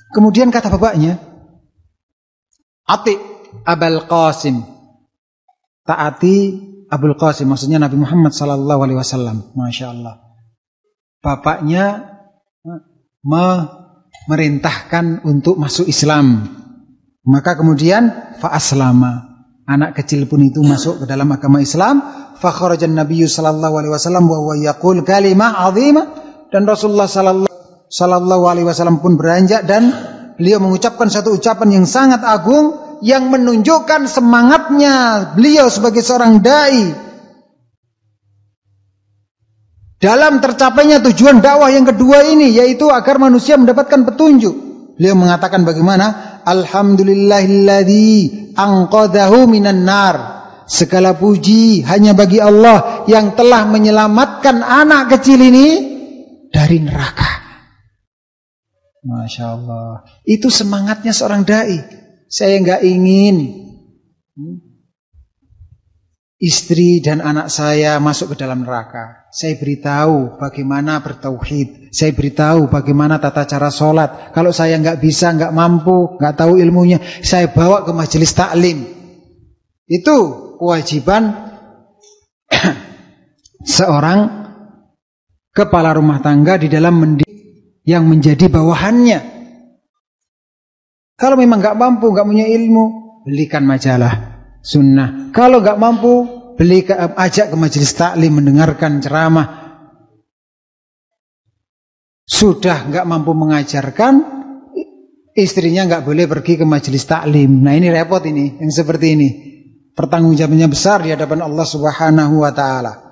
Kemudian kata bapaknya, Ati Abul Qasim. Taati Abul Qasim, maksudnya Nabi Muhammad sallallahu alaihi wasallam. Masya Allah. Bapaknya memerintahkan untuk masuk Islam. Maka kemudian fa'aslama. Anak kecil pun itu masuk ke dalam agama Islam. Fa kharajan Nabiyyu sallallahu alaihi wasallam wa huwa yaqul kalimah 'azimah, dan Rasulullah sallallahu alaihi wasallam pun beranjak dan beliau mengucapkan satu ucapan yang sangat agung yang menunjukkan semangatnya beliau sebagai seorang dai dalam tercapainya tujuan dakwah yang kedua ini, yaitu agar manusia mendapatkan petunjuk. Beliau mengatakan bagaimana? Alhamdulillahilladzi anqadhahu minan nar. Segala puji hanya bagi Allah yang telah menyelamatkan anak kecil ini dari neraka. Masya Allah. Itu semangatnya seorang dai. Saya enggak ingin istri dan anak saya masuk ke dalam neraka. Saya beritahu bagaimana bertauhid. Saya beritahu bagaimana tata cara sholat. Kalau saya enggak bisa, enggak mampu, enggak tahu ilmunya, saya bawa ke majelis taklim. Itu kewajiban seorang kepala rumah tangga di dalam mendidik yang menjadi bawahannya. Kalau memang enggak mampu, enggak punya ilmu, belikan majalah sunnah. Kalau enggak mampu, ajak ke majelis taklim mendengarkan ceramah. Sudah enggak mampu mengajarkan, istrinya enggak boleh pergi ke majelis taklim. Nah, ini repot ini, yang seperti ini. Pertanggungjawabannya besar di hadapan Allah Subhanahu wa taala.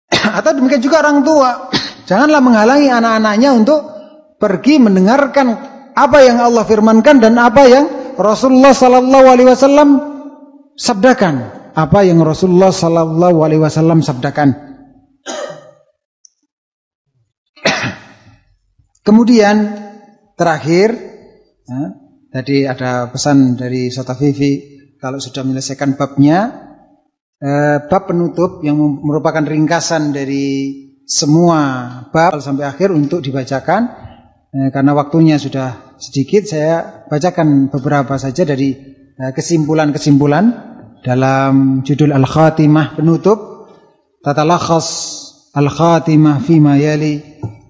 Atau demikian juga orang tua. Janganlah menghalangi anak-anaknya untuk pergi mendengarkan apa yang Allah firmankan dan apa yang Rasulullah sallallahu alaihi wasallam sabdakan. Apa yang Rasulullah sallallahu alaihi wasallam sabdakan. Kemudian terakhir, tadi ada pesan dari Ustaz Vivi kalau sudah menyelesaikan babnya, bab penutup yang merupakan ringkasan dari semua bab sampai akhir untuk dibacakan. Karena waktunya sudah sedikit, saya bacakan beberapa saja dari kesimpulan-kesimpulan dalam judul Al-Khatimah penutup. Tatalakhas Al-Khatimah fima yali,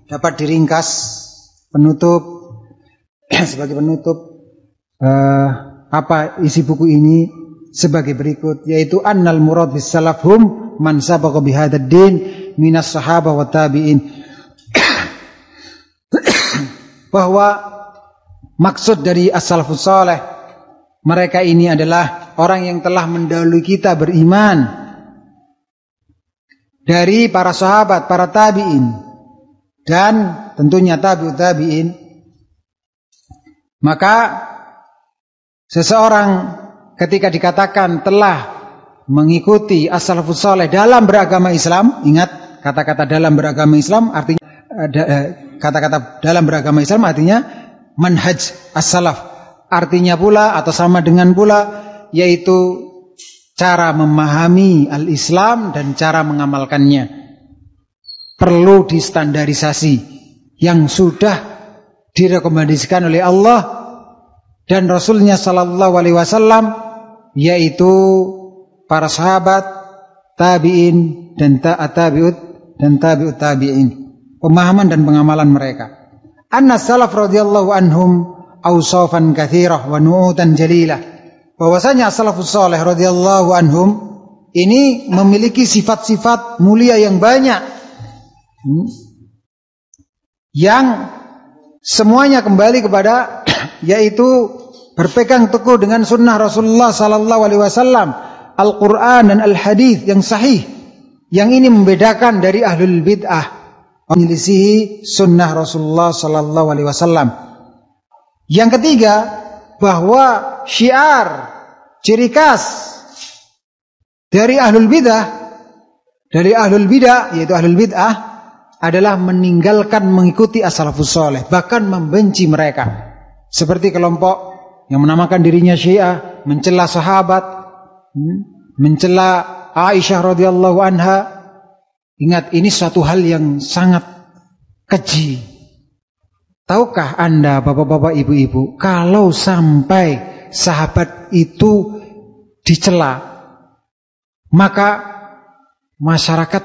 dapat diringkas penutup sebagai penutup apa isi buku ini sebagai berikut, yaitu annal murad bis salafhum man sabaqa bihadzal din minas sahabah wa tabi'in. Bahwa maksud dari as-salafus saleh, mereka ini adalah orang yang telah mendahului kita beriman, dari para sahabat, para tabi'in, dan tentunya tabi'ut tabi'in. Maka seseorang ketika dikatakan telah mengikuti as-salafus saleh dalam beragama Islam, ingat kata-kata dalam beragama Islam artinya kata-kata dalam beragama Islam artinya manhaj as-salaf, artinya pula atau sama dengan pula yaitu cara memahami al-Islam dan cara mengamalkannya. Perlu distandarisasi yang sudah direkomendasikan oleh Allah dan Rasulnya sallallahu alaihi wasallam, yaitu para sahabat, tabi'in dan tabi'ut tabi'in. Pemahaman dan pengamalan mereka. Anna salaf radhiyallahu anhum awsafan katsirah wa nu'utan jalilah. Bahwasanya salafus saleh radhiyallahu anhum ini memiliki sifat-sifat mulia yang banyak. Yang semuanya kembali kepada yaitu berpegang teguh dengan sunnah Rasulullah sallallahu alaihi wasallam, Al-Qur'an dan Al-Hadis yang sahih. Yang ini membedakan dari ahlul bid'ah, menyelisihi sunnah Rasulullah sallallahu alaihi wasallam. Yang ketiga, bahwa syiar, ciri khas dari ahlul bidah, yaitu ahlul bid'ah adalah meninggalkan mengikuti as-salafus saleh, bahkan membenci mereka. Seperti kelompok yang menamakan dirinya Syiah, mencela sahabat, mencela Aisyah radhiyallahu anha. Ingat, ini suatu hal yang sangat keji. Tahukah Anda, bapak-bapak, ibu-ibu, kalau sampai sahabat itu dicela, maka masyarakat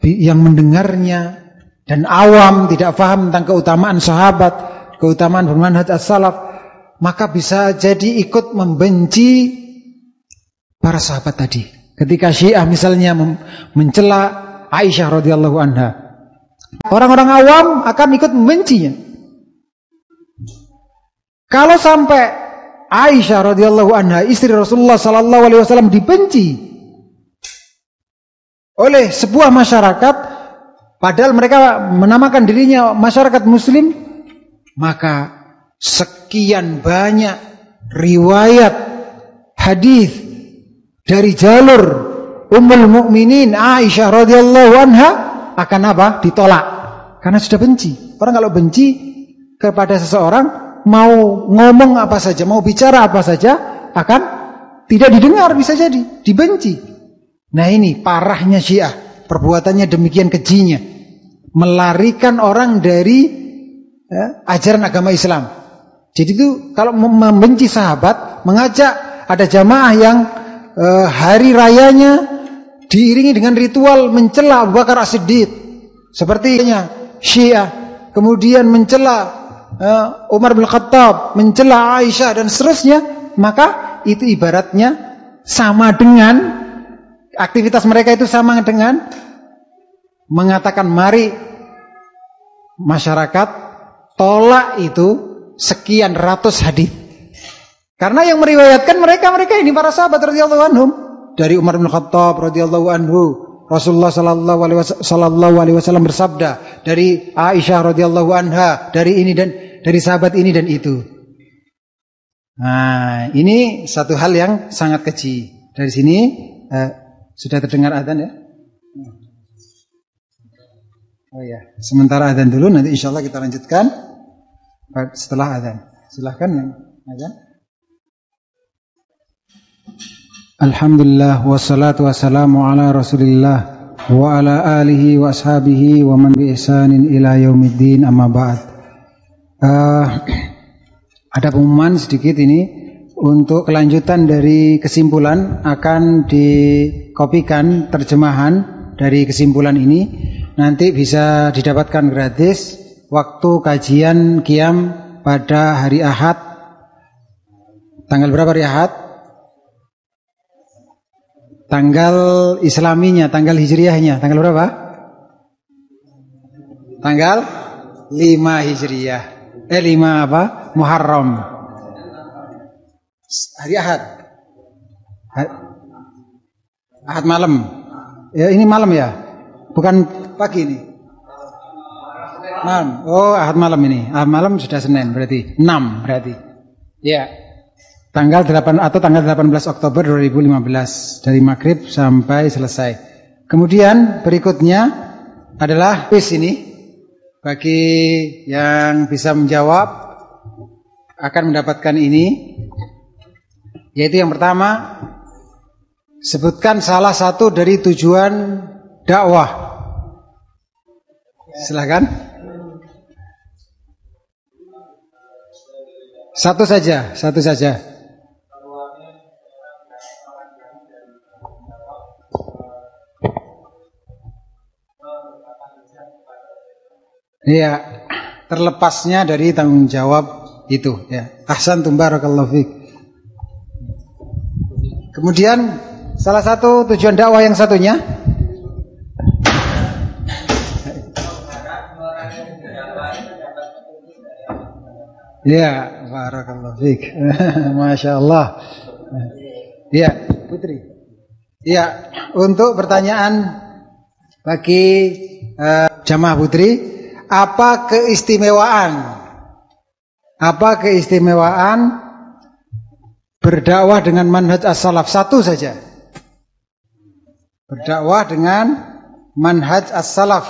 yang mendengarnya dan awam tidak paham tentang keutamaan sahabat, keutamaan bermanhaj as-salaf, maka bisa jadi ikut membenci para sahabat tadi. Ketika Syiah misalnya mencela Aisyah radhiyallahu anha, orang-orang awam akan ikut membencinya. Kalau sampai Aisyah radhiyallahu anha, istri Rasulullah sallallahu alaihi wasallam, dibenci oleh sebuah masyarakat, padahal mereka menamakan dirinya masyarakat muslim, maka sekian banyak riwayat hadis dari jalur Ummul Mukminin Aisyah radhiyallahu anha akan apa? Ditolak. Karena sudah benci. Orang kalau benci kepada seseorang, mau ngomong apa saja, mau bicara apa saja, akan tidak didengar, bisa jadi dibenci. Nah ini parahnya Syiah, perbuatannya demikian kejinya, melarikan orang dari ajaran agama Islam. Jadi itu kalau membenci sahabat, mengajak ada jamaah yang hari rayanya diiringi dengan ritual mencela Abu Bakar As-Siddiq, sepertinya Syiah, kemudian mencela Umar bin Khattab, mencela Aisyah dan seterusnya, maka itu ibaratnya sama dengan aktivitas mereka itu sama dengan mengatakan mari masyarakat tolak itu sekian ratus hadis. Karena yang meriwayatkan mereka ini para sahabat radhiyallahu anhum, dari Umar bin Khattab radhiyallahu anhu, Rasulullah sallallahu alaihi wasallam bersabda, dari Aisyah radhiyallahu anha, dari ini dan dari sahabat ini dan itu. Nah, ini satu hal yang sangat keji. Dari sini sudah terdengar adzan ya? Oh ya, sementara adzan dulu, nanti insyaallah kita lanjutkan setelah adzan. Silakan yang adzan. Alhamdulillah wassalatu wassalamu ala Rasulillah wa ala alihi wa ashabihi wa man bi ihsanin ila yaumiddin, amma ba'd. Ada pengumuman sedikit ini untuk kelanjutan dari kesimpulan, akan dikopikan terjemahan dari kesimpulan ini, nanti bisa didapatkan gratis waktu kajian qiyam pada hari Ahad. Tanggal berapa hari Ahad? Tanggal Islaminya, tanggal Hijriyahnya, tanggal berapa? Tanggal 5 Hijriyah. 5 apa? Muharram. Hari Ahad. Ahad malam. Ya, ini malam ya? Bukan pagi ini. Malam. Oh, Ahad malam ini. Ahad malam sudah Senin berarti. 6 berarti. Ya. Tanggal 8 atau tanggal 18 Oktober 2015 dari maghrib sampai selesai. Kemudian berikutnya adalah quiz ini. Bagi yang bisa menjawab akan mendapatkan ini, yaitu yang pertama, sebutkan salah satu dari tujuan dakwah. Silakan. Satu saja. Iya, terlepasnya dari tanggung jawab itu ya. Ahsantum barakallahu fiik. Kemudian salah satu tujuan dakwah yang satunya, ya, barakallahu fiik. Masya Allah. Ya, Putri. Ya, untuk pertanyaan bagi jamaah Putri, apa keistimewaan berdakwah dengan manhaj as-salaf? Satu saja. Berdakwah dengan manhaj as-salaf.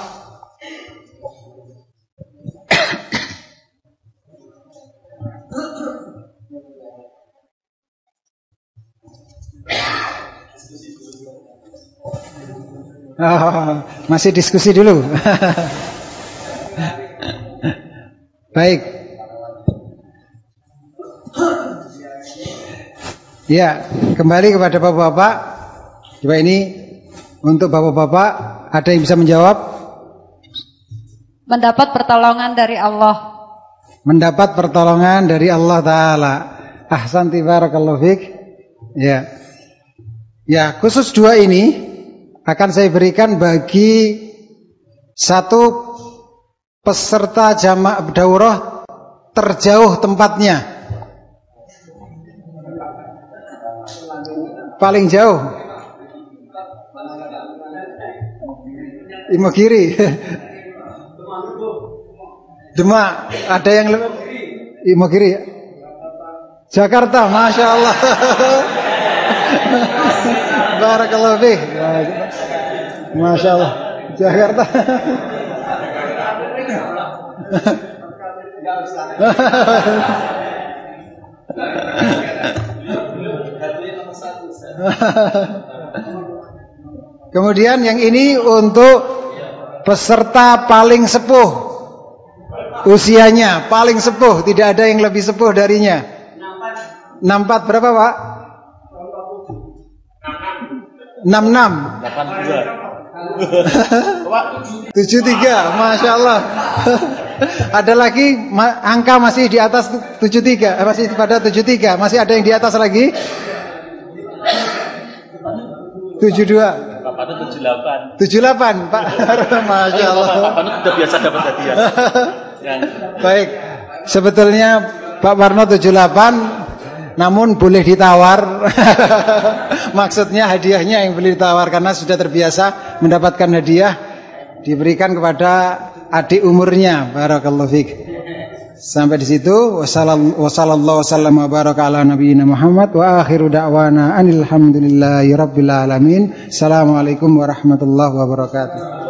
Oh, masih diskusi dulu. Baik. Ya, kembali kepada bapak-bapak. Coba ini untuk bapak-bapak, ada yang bisa menjawab? Mendapat pertolongan dari Allah. Mendapat pertolongan dari Allah Ta'ala. Ahsanti barakallahu fiik. Ya. Ya, khusus dua ini akan saya berikan bagi satu peserta jamaah daurah terjauh tempatnya. Paling jauh. Imogiri. Demak, ada yang lebih. Imogiri. Jakarta, Masya Allah. Barakallahu fiik. Masya Allah. Jakarta. Kemudian yang ini untuk peserta paling sepuh usianya, paling sepuh, tidak ada yang lebih sepuh darinya. 64 berapa Pak? 66 73, Masya Allah. Ada lagi angka masih di atas 73, masih pada 73, masih ada yang di atas lagi. 72. 78 Pak. Masya Allah. Pak Parno sudah biasa dapat hadiah. Baik. Sebetulnya Pak Parno 78, namun boleh ditawar. Maksudnya hadiahnya yang boleh ditawar karena sudah terbiasa mendapatkan hadiah diberikan kepada adik umurnya. Barakallahu fiik. Sampai di situ. Wassallallahu wasallam wa baraka ala nabiyina Muhammad wa akhiru da'wana anil hamdulillahi rabbil alamin. Assalamualaikum warahmatullahi wabarakatuh.